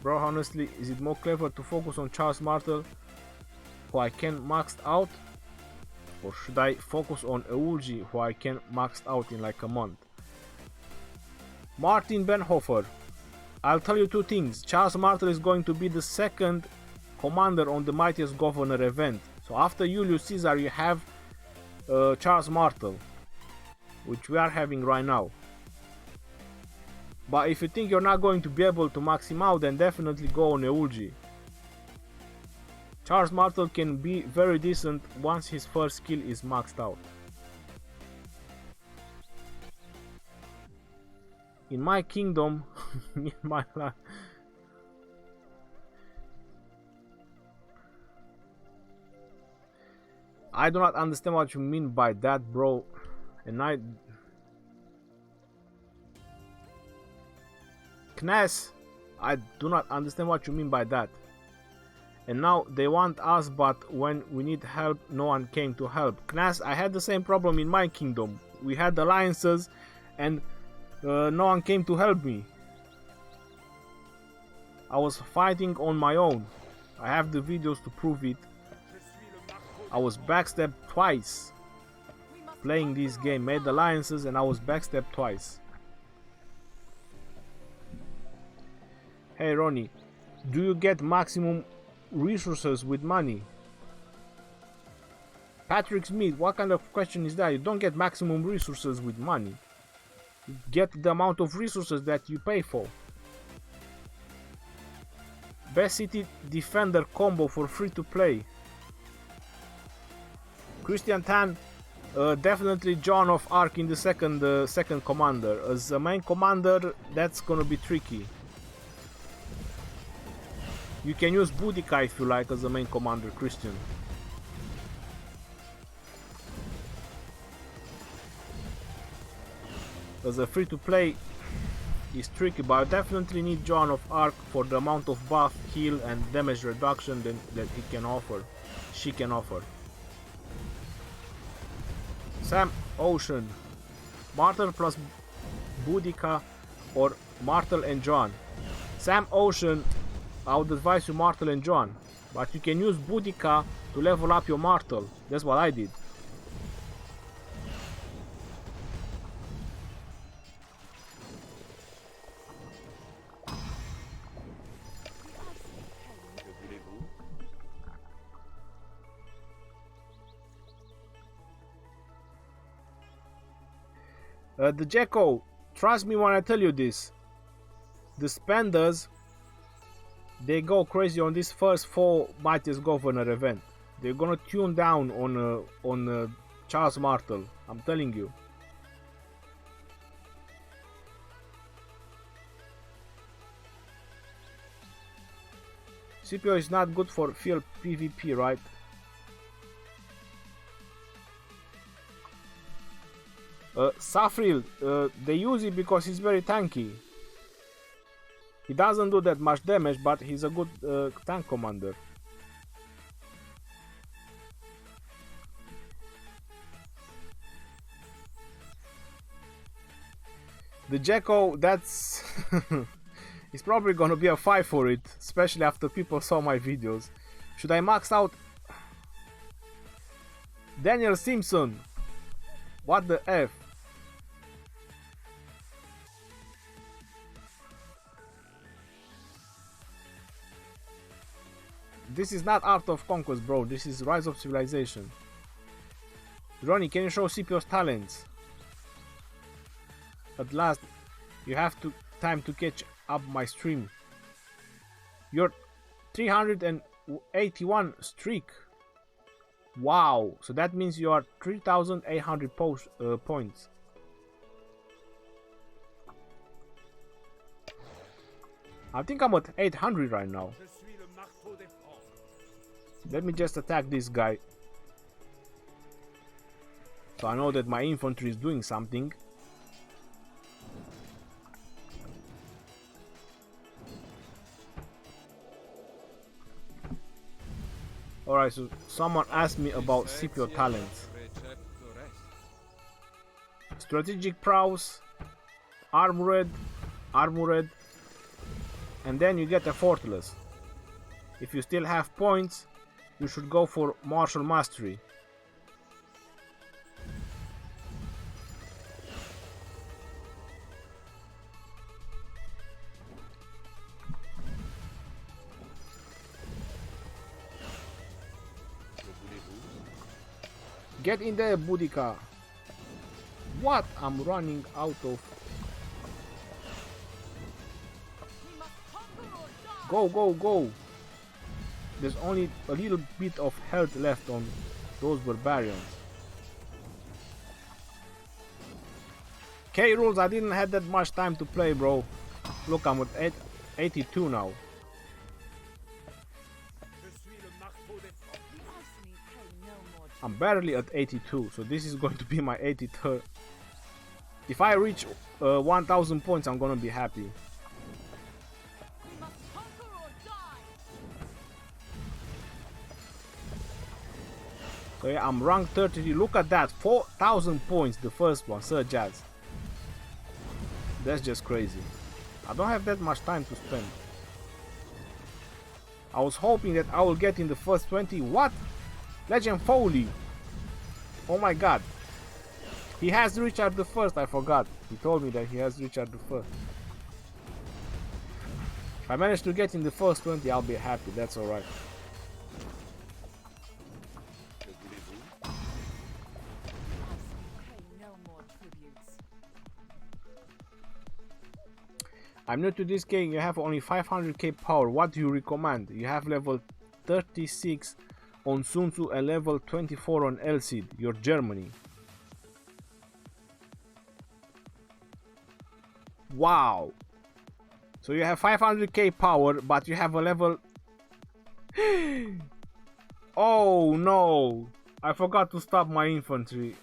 Bro, honestly, is it more clever to focus on Charles Martel, who I can maxed out, or should I focus on Eulji, who I can maxed out in like a month? Martin Benhofer, I'll tell you two things. Charles Martel is going to be the second commander on the Mightiest Governor event. So after Julius Caesar you have Charles Martel, which we are having right now. But if you think you're not going to be able to max him out, then definitely go on Eulji. Charles Martel can be very decent once his first skill is maxed out. In my kingdom, in my life. I do not understand what you mean by that, bro. And Knes, I do not understand what you mean by that. And now they want us, but when we need help, no one came to help. Knes, I had the same problem in my kingdom. We had alliances and no one came to help me. I was fighting on my own. I have the videos to prove it. I was backstabbed twice playing this game, made alliances and I was backstabbed twice. Hey Ronnie, do you get maximum resources with money? Patrick Smith, what kind of question is that? You don't get maximum resources with money. You get the amount of resources that you pay for. Best City Defender combo for free to play. Christian Tan, definitely John of Arc in the second commander. As a main commander, that's gonna be tricky. You can use Boudica if you like as a main commander, Christian. As a free to play is tricky, but I definitely need John of Arc for the amount of buff, heal and damage reduction that he can offer. She can offer. Sam Ocean, Martel plus Boudica or Martel and John. Sam Ocean, I would advise you Martel and John, but you can use Boudica to level up your Martel. That's what I did. The Jacko, trust me when I tell you this. The spenders, they go crazy on this first 4 Mightiest Governor event. They're gonna tune down on Charles Martel. I'm telling you. CPO is not good for field PvP, right? Safril, they use it because he's very tanky. He doesn't do that much damage, but he's a good tank commander. The Jacko, that's... it's probably gonna be a fight for it, especially after people saw my videos. Should I max out? Daniel Simpson, what the F? This is not Art of Conquest, bro. This is Rise of Civilization. Ronnie, can you show CPO's talents? At last, you have time to catch up my stream. You're 381 streak. Wow. So that means you are 3,800 points. I think I'm at 800 right now. Let me just attack this guy. So I know that my infantry is doing something. Alright, so someone asked me about CPO talents. Strategic prowess, armored, and then you get a fortress. If you still have points, you should go for martial mastery. Get in there, Boudica. What? I'm running out of... Go, go, go! There's only a little bit of health left on those barbarians. K rules, I didn't have that much time to play, bro. Look, I'm at 82 now. I'm barely at 82, so this is going to be my 83rd. If I reach 1000 points, I'm gonna be happy. So yeah, I'm rank 33. Look at that, 4000 points, the first one, Sir Jazz. That's just crazy. I don't have that much time to spend. I was hoping that I will get in the first 20. What? Legend Foley. Oh my god. He has Richard the First, I forgot. He told me that he has Richard the First. If I manage to get in the first 20, I'll be happy. That's alright. I'm new to this game. You have only 500k power. What do you recommend? You have level 36 on Sun Tzu and level 24 on Elcid. You're Germany. Wow. So you have 500k power, but you have a level... Oh no. I forgot to stop my infantry.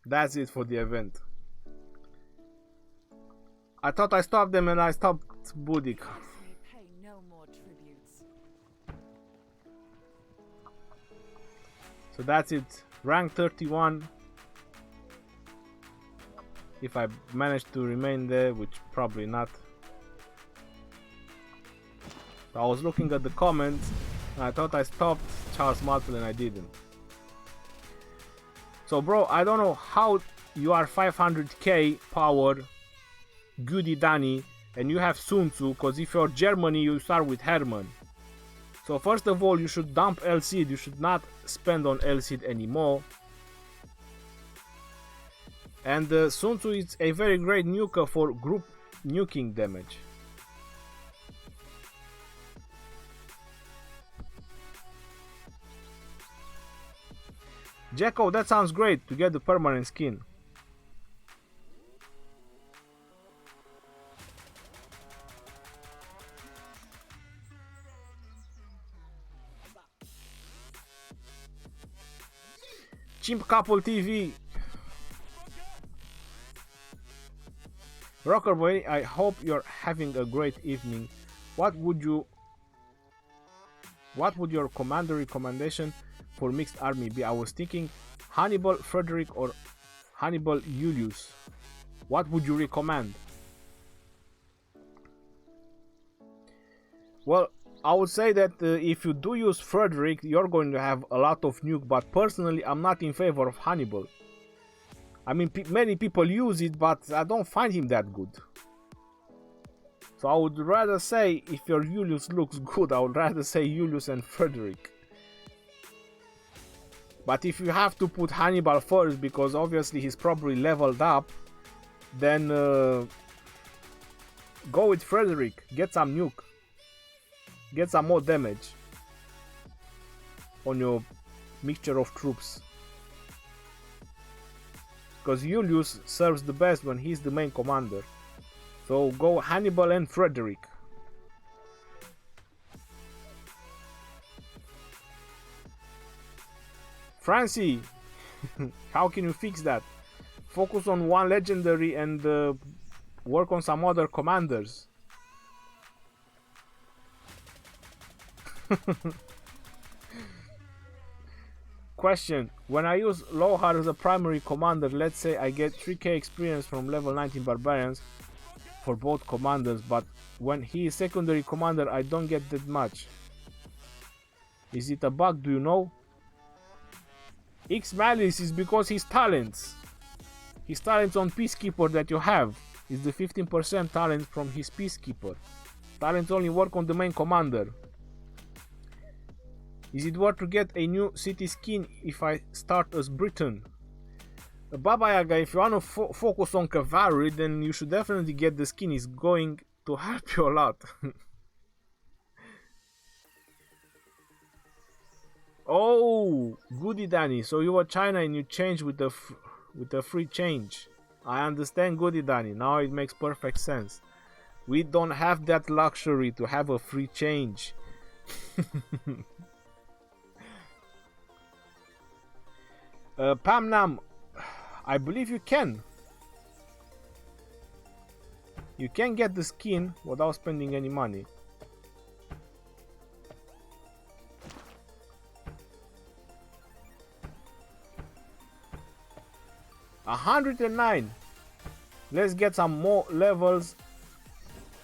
That's it for the event. I thought I stopped them and I stopped Budik. So that's it. Rank 31. If I manage to remain there, which probably not. So I was looking at the comments and I thought I stopped Charles Martel and I didn't. So bro, I don't know how you are 500k power, Goody Danny, and you have Sun Tzu, because if you're Germany you start with Hermann. So first of all, you should dump Elcid, you should not spend on Elcid anymore. And Sun Tzu is a very great nuker for group nuking damage. Jacko, that sounds great to get the permanent skin. Chimp Couple TV. Rocker Boy, I hope you're having a great evening. What would your commander recommendation for mixed army be? I was thinking Hannibal, Frederick, or Hannibal Julius. What would you recommend? Well, I would say that if you do use Frederick, you're going to have a lot of nuke, but personally I'm not in favor of Hannibal. I mean, many people use it, but I don't find him that good. So I would rather say, if your Julius looks good, I would rather say Julius and Frederick. But if you have to put Hannibal first, because obviously he's probably leveled up, then go with Frederick, get some nuke. Get some more damage on your mixture of troops. Because Julius serves the best when he's the main commander. So go Hannibal and Frederick. Francie, how can you fix that? Focus on one legendary and work on some other commanders. Question: when I use Lohar as a primary commander, let's say I get 3k experience from level 19 barbarians for both commanders, but when he is secondary commander I don't get that much. Is it a bug, do you know? X Malice is because his talents on Peacekeeper that you have is the 15% talent from his Peacekeeper. Talents only work on the main commander. Is it worth to get a new city skin if I start as Britain? Baba Yaga, if you want to focus on cavalry, then you should definitely get the skin. It's going to help you a lot. Oh, goody Danny. So you were China and you changed with the free change. I understand, goody Danny. Now it makes perfect sense. We don't have that luxury to have a free change. Pam Nam, I believe you can. You can get the skin without spending any money. $109. Let's get some more levels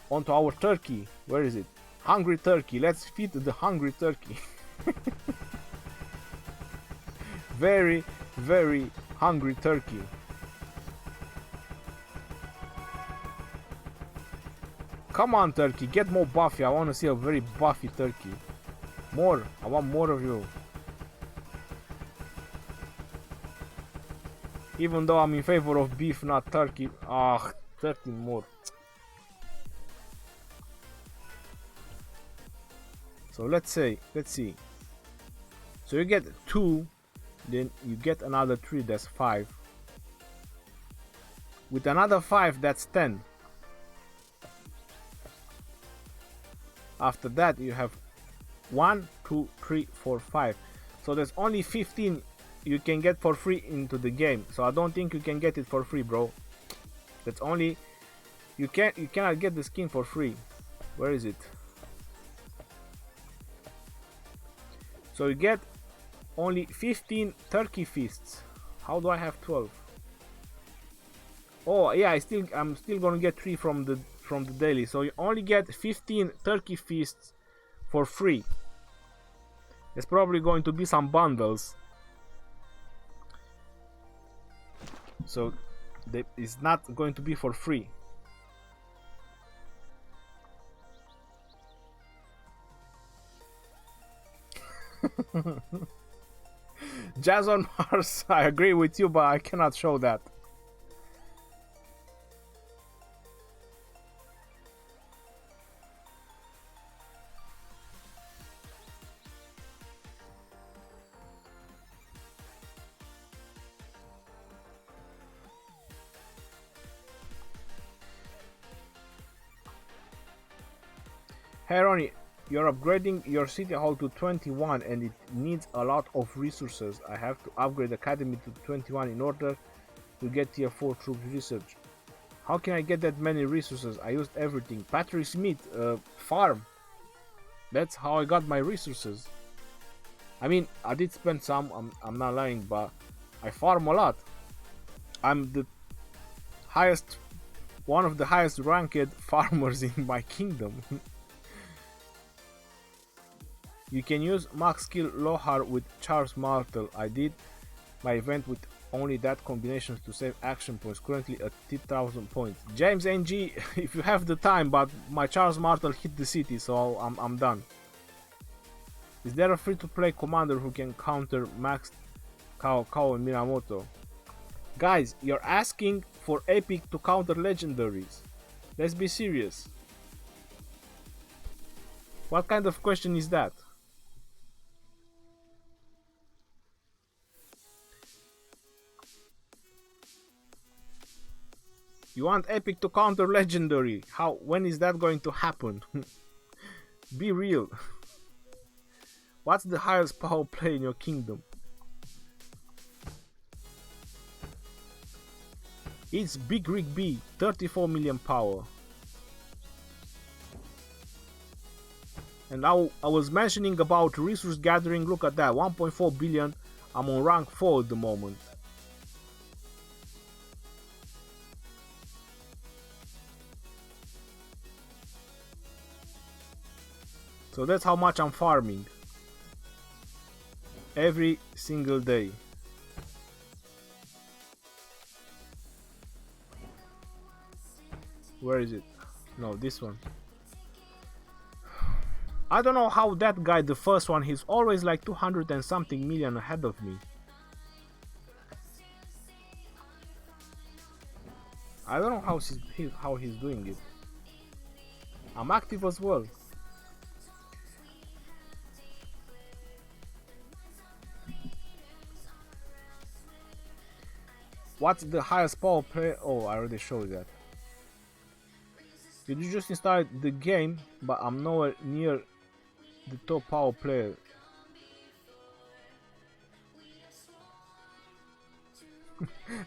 onto our turkey. Where is it? Hungry turkey. Let's feed the hungry turkey. Very, very hungry turkey. Come on, turkey, get more buffy. I want to see a very buffy turkey. More. I want more of you. Even though I'm in favor of beef, not turkey. Ah, 13 more. So let's see. So you get 2, then you get another 3, that's 5. With another 5, that's 10. After that you have 1, 2, 3, 4, 5. So there's only 15 you can get for free into the game. So I don't think you can get it for free, bro. That's only you cannot get the skin for free. Where is it? So you get only 15 turkey feasts. How do I have 12? Oh yeah, I'm still gonna get 3 from the daily. So you only get 15 turkey feasts for free. There's probably going to be some bundles. So it's not going to be for free. Jazz on Mars, I agree with you, but I cannot show that. Hey Ronnie, you're upgrading your city hall to 21 and it needs a lot of resources. I have to upgrade academy to 21 in order to get tier 4 troops research. How can I get that many resources? I used everything. Patrick Smith, farm. That's how I got my resources. I mean, I did spend some, I'm not lying, but I farm a lot. I'm the highest, one of the highest ranked farmers in my kingdom. You can use max skill Lohar with Charles Martel. I did my event with only that combinations to save action points, currently at 1000 points. James NG, if you have the time, but my Charles Martel hit the city, so I'm done. Is there a free-to-play commander who can counter maxed Kao and Minamoto? Guys, you're asking for epic to counter legendaries. Let's be serious. What kind of question is that? You want epic to counter legendary? How? When is that going to happen? Be real. What's the highest power play in your kingdom? It's Big Rig B, 34 million power. And now I was mentioning about resource gathering. Look at that, 1.4 billion. I'm on rank 4 at the moment. So that's how much I'm farming every single day. Where is it? No, this one. I don't know how that guy, the first one, he's always like 200 and something million ahead of me. I don't know how he's doing it. I'm active as well. What's the highest power player? Oh, I already showed that. Did you just install the game? But I'm nowhere near the top power player.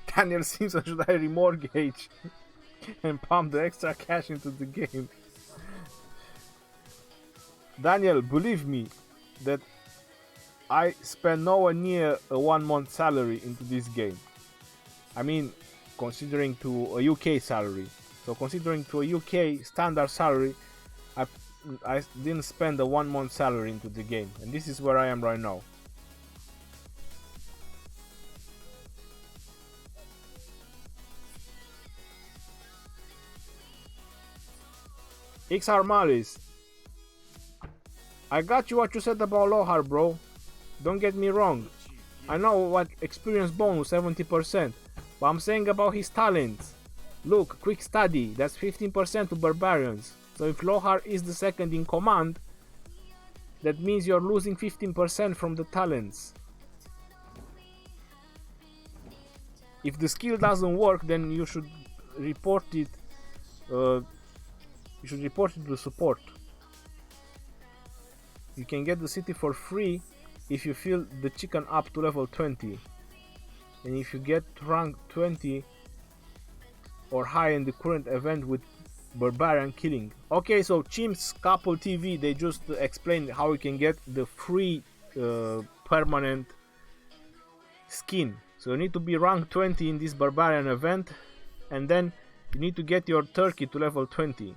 Daniel Simpson, should I remortgage and pump the extra cash into the game? Daniel, believe me that I spend nowhere near a 1 month salary into this game. I mean, considering to a UK salary. So considering to a UK standard salary, I didn't spend a 1 month salary into the game, and this is where I am right now. XR Malice, I got you what you said about Lohar, bro. Don't get me wrong. I know what experience bonus 70%, but I'm saying about his talents. Look, quick study, that's 15% to barbarians. So if Lohar is the second in command, that means you're losing 15% from the talents. If the skill doesn't work, then you should report it. You should report it to support. You can get the city for free if you fill the chicken up to level 20. And if you get rank 20 or higher in the current event with barbarian killing. Okay, so Chimps Couple TV, they just explained how you can get the free permanent skin. So you need to be rank 20 in this barbarian event, and then you need to get your turkey to level 20.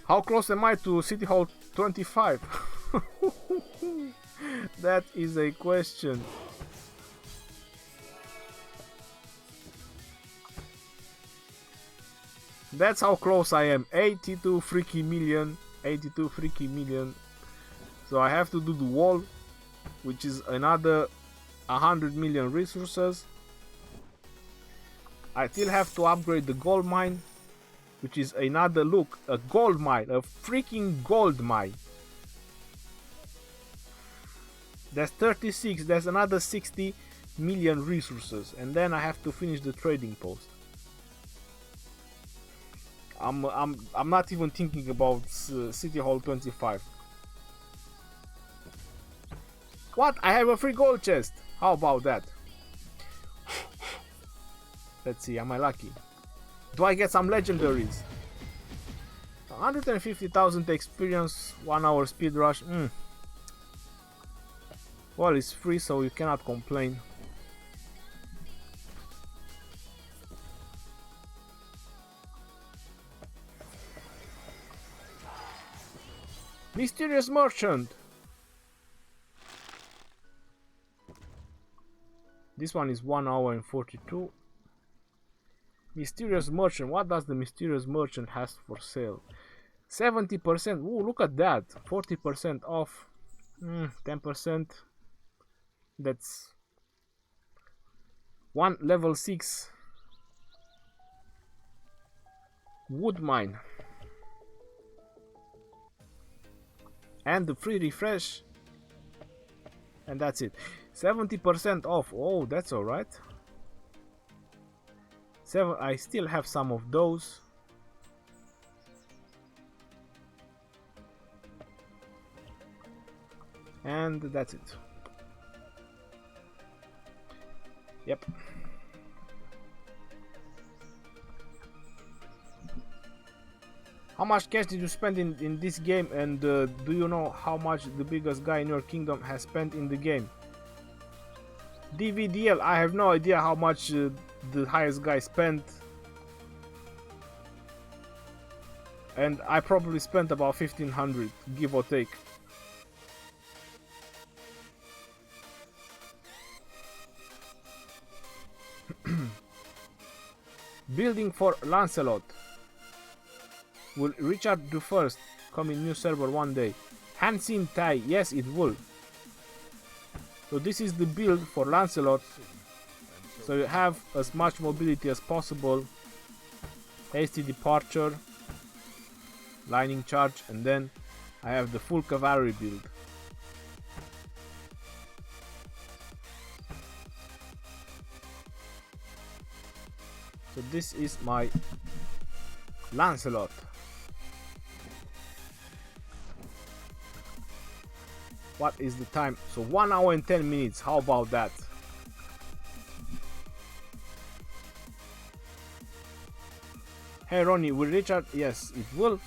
How close am I to City Hall 25? That is a question. That's how close I am. 82 freaky million. 82 freaky million. So I have to do the wall, which is another 100 million resources. I still have to upgrade the gold mine, which is another, look, a gold mine, a freaking gold mine. That's 36, that's another 60 million resources, and then I have to finish the trading post. I'm not even thinking about City Hall 25. What? I have a free gold chest. How about that? Let's see, am I lucky? Do I get some legendaries? 150,000 experience, 1 hour speed rush. Well, it's free, so you cannot complain. Mysterious Merchant. This one is 1 hour and 42. Mysterious Merchant. What does the Mysterious Merchant has for sale? 70%. Ooh, look at that. 40% off. 10%. That's one level 6 wood mine. And the free refresh. And that's it. 70% off. Oh, that's alright. I still have some of those. And that's it. Yep. How much cash did you spend in this game, and do you know how much the biggest guy in your kingdom has spent in the game? DVDL, I have no idea how much the highest guy spent, and I probably spent about 1500, give or take. Building for Lancelot. Will Richard do first come in new server one day? Hansin Tai, yes it will. So this is the build for Lancelot. So you have as much mobility as possible, hasty departure, lightning charge, and then I have the full cavalry build. So this is my Lancelot. What is the time? So 1 hour and 10 minutes. How about that? Hey Ronnie, will Richard? Yes, it will.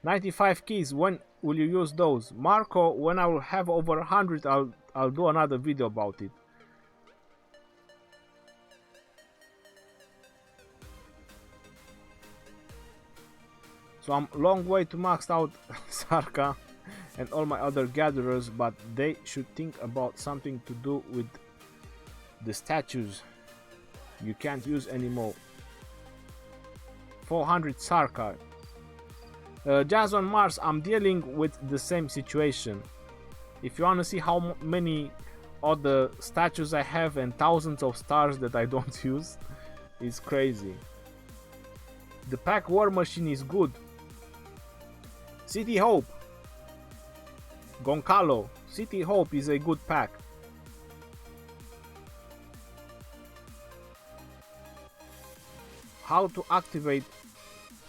$95 keys. When will you use those? Marco, when I will have over 100, I'll do another video about it. So I'm a long way to max out Sarka and all my other gatherers, but they should think about something to do with the statues you can't use anymore. 400 Sarka. Jazz on Mars, I'm dealing with the same situation. If you wanna see how many other statues I have and thousands of stars that I don't use, it's crazy. The pack war machine is good. City Hope, Goncalo, City Hope is a good pack. How to activate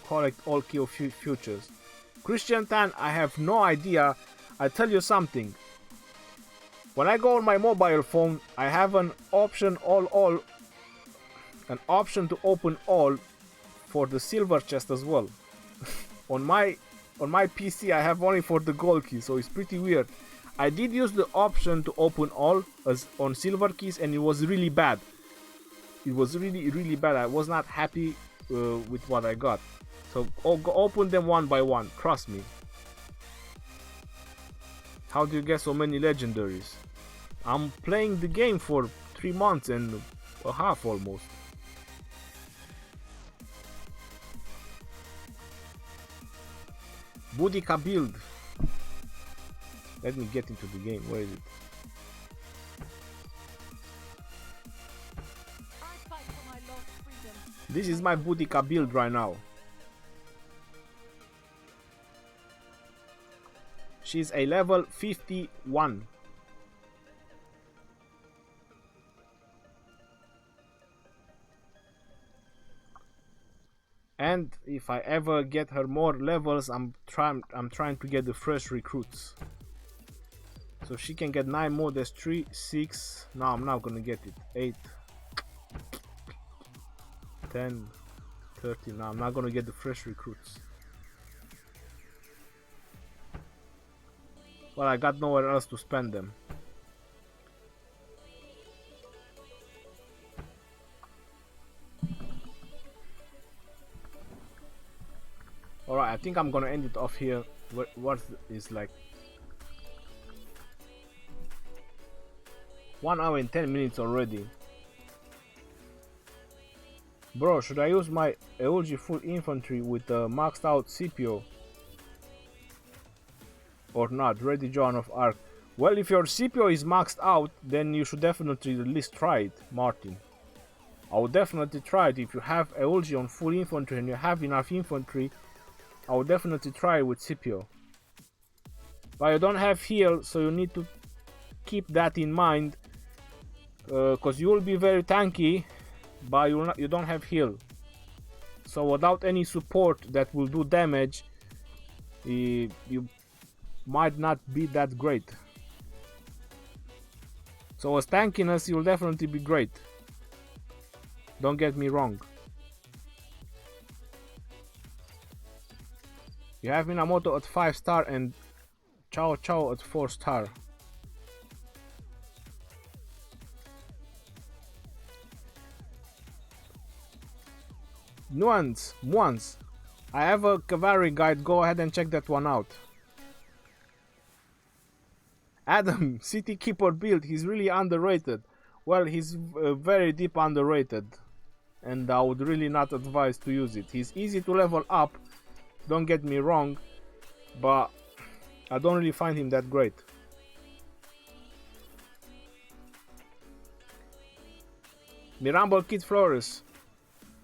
collect all kill futures? Christian Tan, I have no idea. I tell you something. When I go on my mobile phone, I have an option an option to open all for the silver chest as well. on my PC I have only for the gold key, so it's pretty weird. I did use the option to open all as on silver keys, and it was really bad. It was really bad. I was not happy with what I got. So open them one by one, trust me. How do you get so many legendaries? I'm playing the game for 3 months and a half almost. Boudica build. Let me get into the game. Where is it? I fight for my lost freedom. This is my Boudica build right now. She's a level 51. And if I ever get her more levels, I'm trying to get the fresh recruits. So she can get 9 more. There's 3, 6. No, I'm not gonna get it. 8, 10, 13. No, I'm not gonna get the fresh recruits. Well, I got nowhere else to spend them. Alright, I think I'm gonna end it off here. What is like 1 hour and 10 minutes already. Bro, should I use my Eulogy full infantry with a maxed out Scipio or not? Ready John of Arc. Well, if your Scipio is maxed out, then you should definitely at least try it, Martin. I would definitely try it. If you have Eulogy on full infantry and you have enough infantry, I would definitely try it with Scipio. But you don't have heal, so you need to keep that in mind, because you will be very tanky, but you don't have heal. So without any support that will do damage, you might not be that great. So as tankiness, you'll definitely be great. Don't get me wrong. You have Minamoto at 5-star and Chao Chao at 4-star. Nuance. I have a cavalry guide. Go ahead and check that one out. Adam, City Keeper build. He's really underrated. Well, he's very deep underrated, and I would really not advise to use it. He's easy to level up. Don't get me wrong, but I don't really find him that great. Mirambel Kid Flores.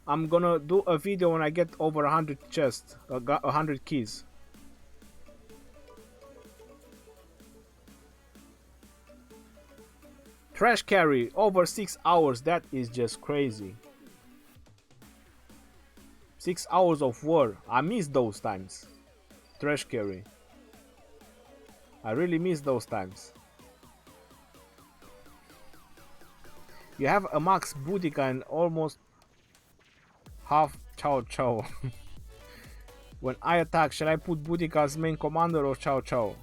I'm gonna do a video when I get over 100 chests, 100 keys. Trash carry over 6 hours, that is just crazy. 6 hours of war, I miss those times. Trash carry, I really miss those times. You have a max Boudica and almost half Chow Chow. When I attack, shall I put Boudica as main commander or Chow Chow?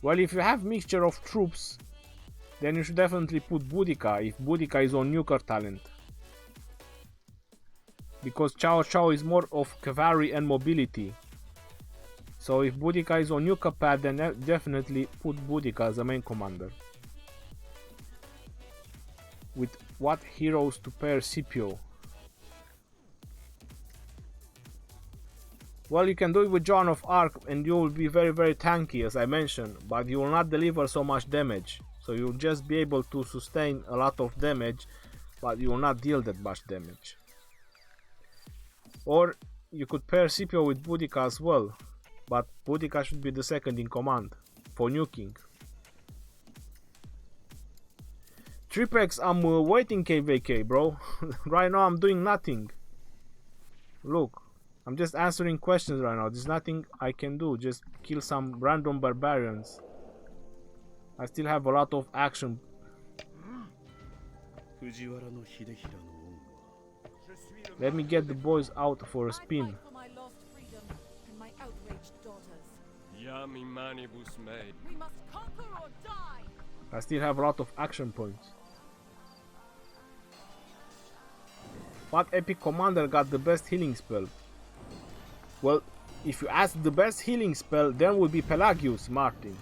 Well, if you have mixture of troops, then you should definitely put Boudica if Boudica is on nuker talent. Because Chow Chow is more of cavalry and mobility. So if Boudica is on nuker pad, then definitely put Boudica as the main commander. With what heroes to pair Scipio? Well, you can do it with Joan of Arc and you will be very tanky, as I mentioned, but you will not deliver so much damage. So you'll just be able to sustain a lot of damage, but you will not deal that much damage. Or you could pair Scipio with Boudica as well, but Boudica should be the second in command for nuking. Tripex, I'm waiting KVK, bro. Right now I'm doing nothing. Look, I'm just answering questions right now. There's nothing I can do. Just kill some random barbarians. I still have a lot of action. Let me get the boys out for a spin. I still have a lot of action points. What epic commander got the best healing spell? Well, if you ask the best healing spell, then would be Pelagius, Martin.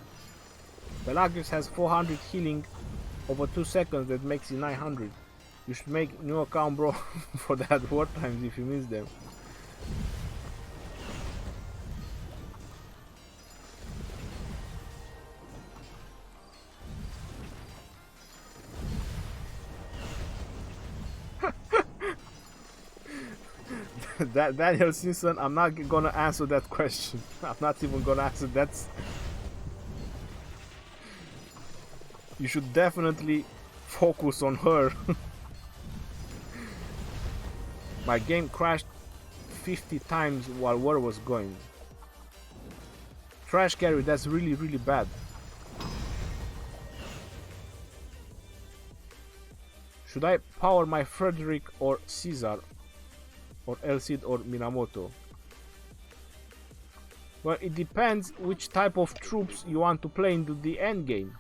Pelagius has 400 healing over 2 seconds, that makes it 900. You should make new account, bro, for that war times if you miss them. That Daniel Simpson, I'm not gonna answer that question. I'm not even gonna answer that. You should definitely focus on her. My game crashed 50 times while war was going. Trash carry, that's really bad. Should I power my Frederick or Caesar? Or El Cid or Minamoto? Well, it depends which type of troops you want to play into the end game.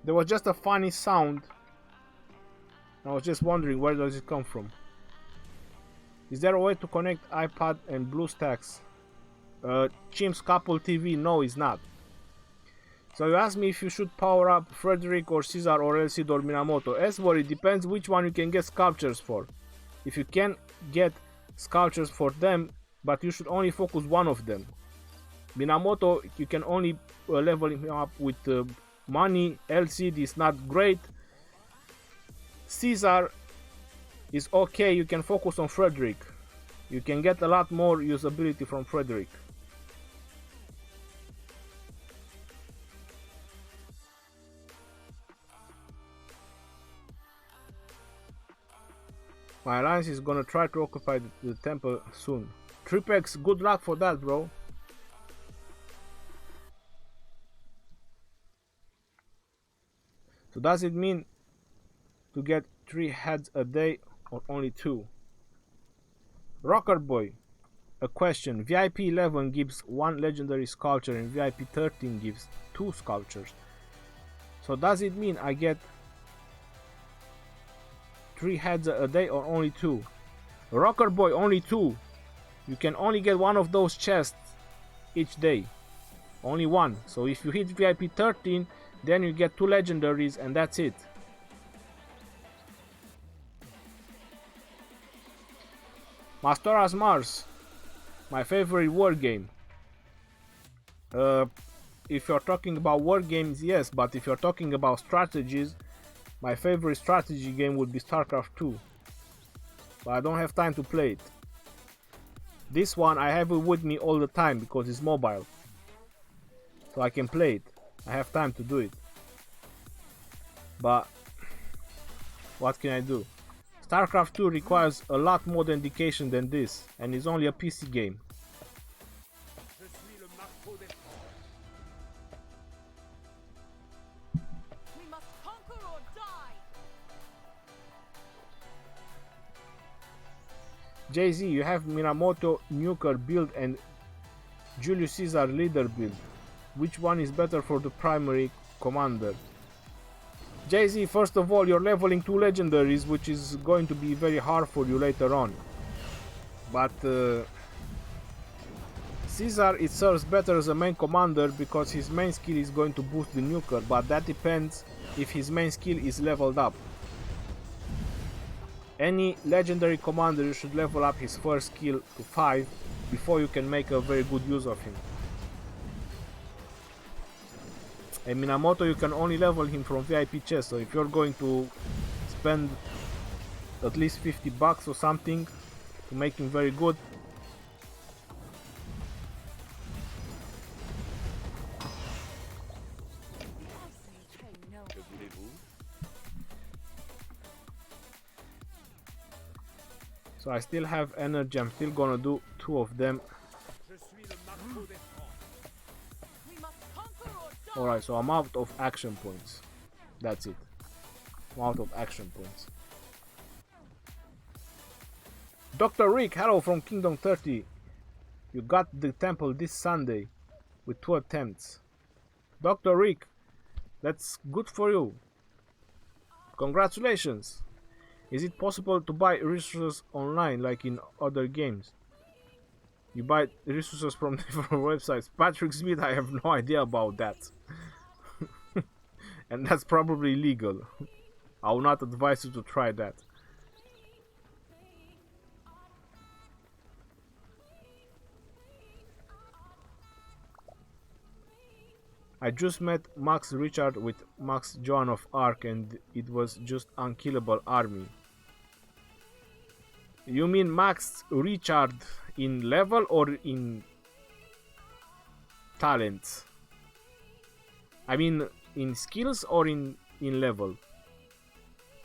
There was just a funny sound. I was just wondering, where does it come from? Is there a way to connect iPad and BlueStacks? Chimps Couple TV, no, it's not. So you asked me if you should power up Frederick or Caesar or El Cid or Minamoto. As well, it depends which one you can get sculptures for. If you can get sculptures for them, but you should only focus one of them. Minamoto, you can only level him up with money. El Cid is not great. Caesar is okay, you can focus on Frederick. You can get a lot more usability from Frederick. My alliance is gonna try to occupy the temple soon. Tripex, good luck for that, bro. So does it mean to get 3 heads a day or only 2? Rocker Boy, a question. VIP 11 gives 1 legendary sculpture and VIP 13 gives 2 sculptures. So does it mean I get 3 heads a day or only 2? Rocker Boy, only 2. You can only get one of those chests each day. Only one. So if you hit VIP 13, then you get 2 legendaries and that's it. Mastora's Mars, my favorite war game. If you're talking about war games, yes, but if you're talking about strategies, my favorite strategy game would be StarCraft 2. But I don't have time to play it. This one I have it with me all the time because it's mobile. So I can play it. I have time to do it. But what can I do? StarCraft 2 requires a lot more dedication than this, and it's only a PC game. We must conquer or die. Jay-Z, you have Minamoto Nuker build and Julius Caesar leader build. Which one is better for the primary commander? Jay-Z, first of all, you're leveling 2 legendaries, which is going to be very hard for you later on. But Caesar, it serves better as a main commander because his main skill is going to boost the nuker, but that depends if his main skill is leveled up. Any legendary commander should level up his first skill to 5 before you can make a very good use of him. And Minamoto, you can only level him from VIP chest, so if you're going to spend at least 50 bucks or something to make him very good, so I still have energy. I'm still gonna do 2 of them. Alright, so I'm out of action points. That's it. I'm out of action points. Dr. Rick, hello from Kingdom 30. You got the temple this Sunday with 2 attempts. Dr. Rick, that's good for you. Congratulations. Is it possible to buy resources online like in other games? You buy resources from different websites. Patrick Smith, I have no idea about that. And that's probably illegal. I will not advise you to try that. I just met Max Richard with Max Joan of Arc and it was just unkillable army. You mean Max Richard in level or in talents? I mean in skills or in level?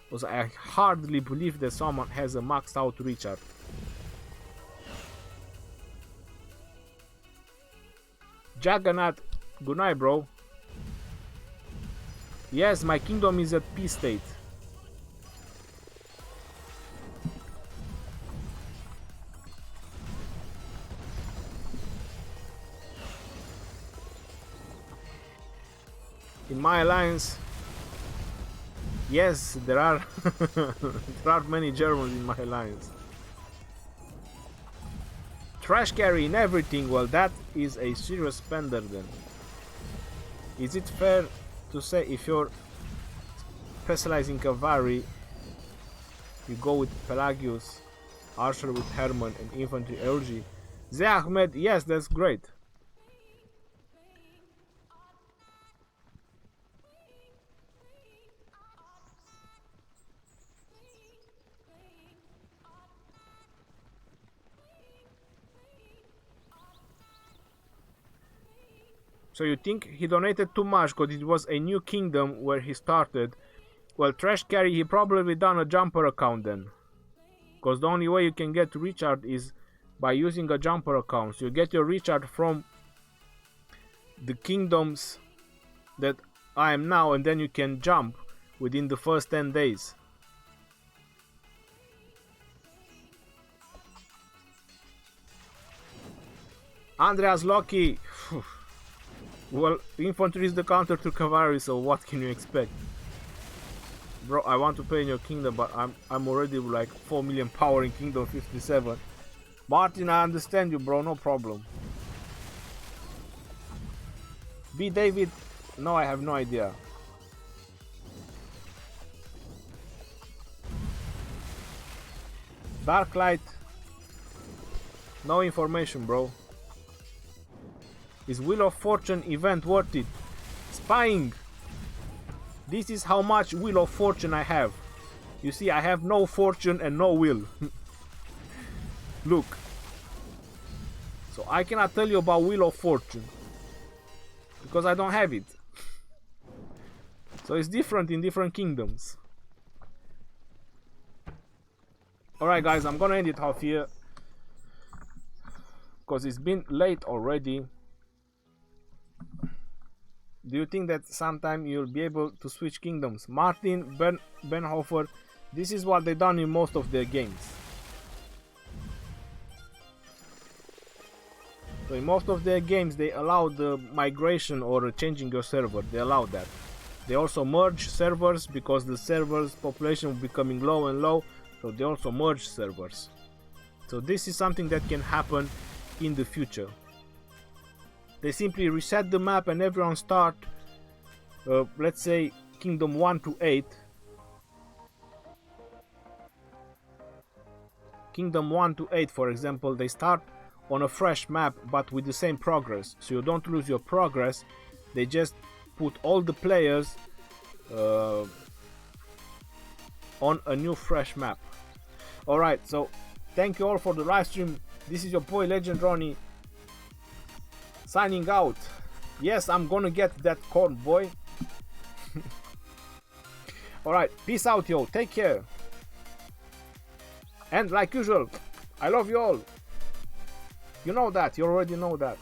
Because I hardly believe that someone has a maxed out Richard. Juggernaut, good night, bro. Yes, my kingdom is at peace state. In my alliance, yes, there are there are many Germans in my alliance. Trash carry in everything, well, that is a serious spender then. Is it fair to say if you're specializing cavalry, you go with Pelagius, archer with Herman, and infantry Elgi? Zeh Ahmed, yes, that's great. So you think he donated too much because it was a new kingdom where he started? Well, Trash Carry, he probably done a jumper account then. Because the only way you can get Richard is by using a jumper account. So you get your Richard from the kingdoms that I am now, and then you can jump within the first 10 days. Andreas Loki. Well, infantry is the counter to cavalry, so what can you expect? Bro, I want to play in your kingdom, but I'm already like 4 million power in Kingdom 57. Martin, I understand you, bro, no problem. B David, no, I have no idea. Dark Light, no information, bro. Is Wheel of Fortune event worth it? Spying. This is how much Wheel of Fortune I have. You see, I have no fortune and no will. Look. So I cannot tell you about Wheel of Fortune, because I don't have it. So it's different in different kingdoms. Alright guys, I'm gonna end it off here, because it's been late already. Do you think that sometime you'll be able to switch kingdoms? Martin Benhofer, this is what they done in most of their games. So in most of their games they allow the migration or changing your server. They allow that. They also merge servers because the servers population will be becoming low and low. So they also merge servers. So this is something that can happen in the future. They simply reset the map and everyone start, let's say, Kingdom 1 to 8. Kingdom 1 to 8, for example, they start on a fresh map but with the same progress. So you don't lose your progress. They just put all the players on a new fresh map. Alright, so thank you all for the live stream. This is your boy Legend Ronnie signing out. Yes, I'm gonna get that corn, boy. Alright, peace out, yo. Take care. And like usual, I love you all. You know that. You already know that.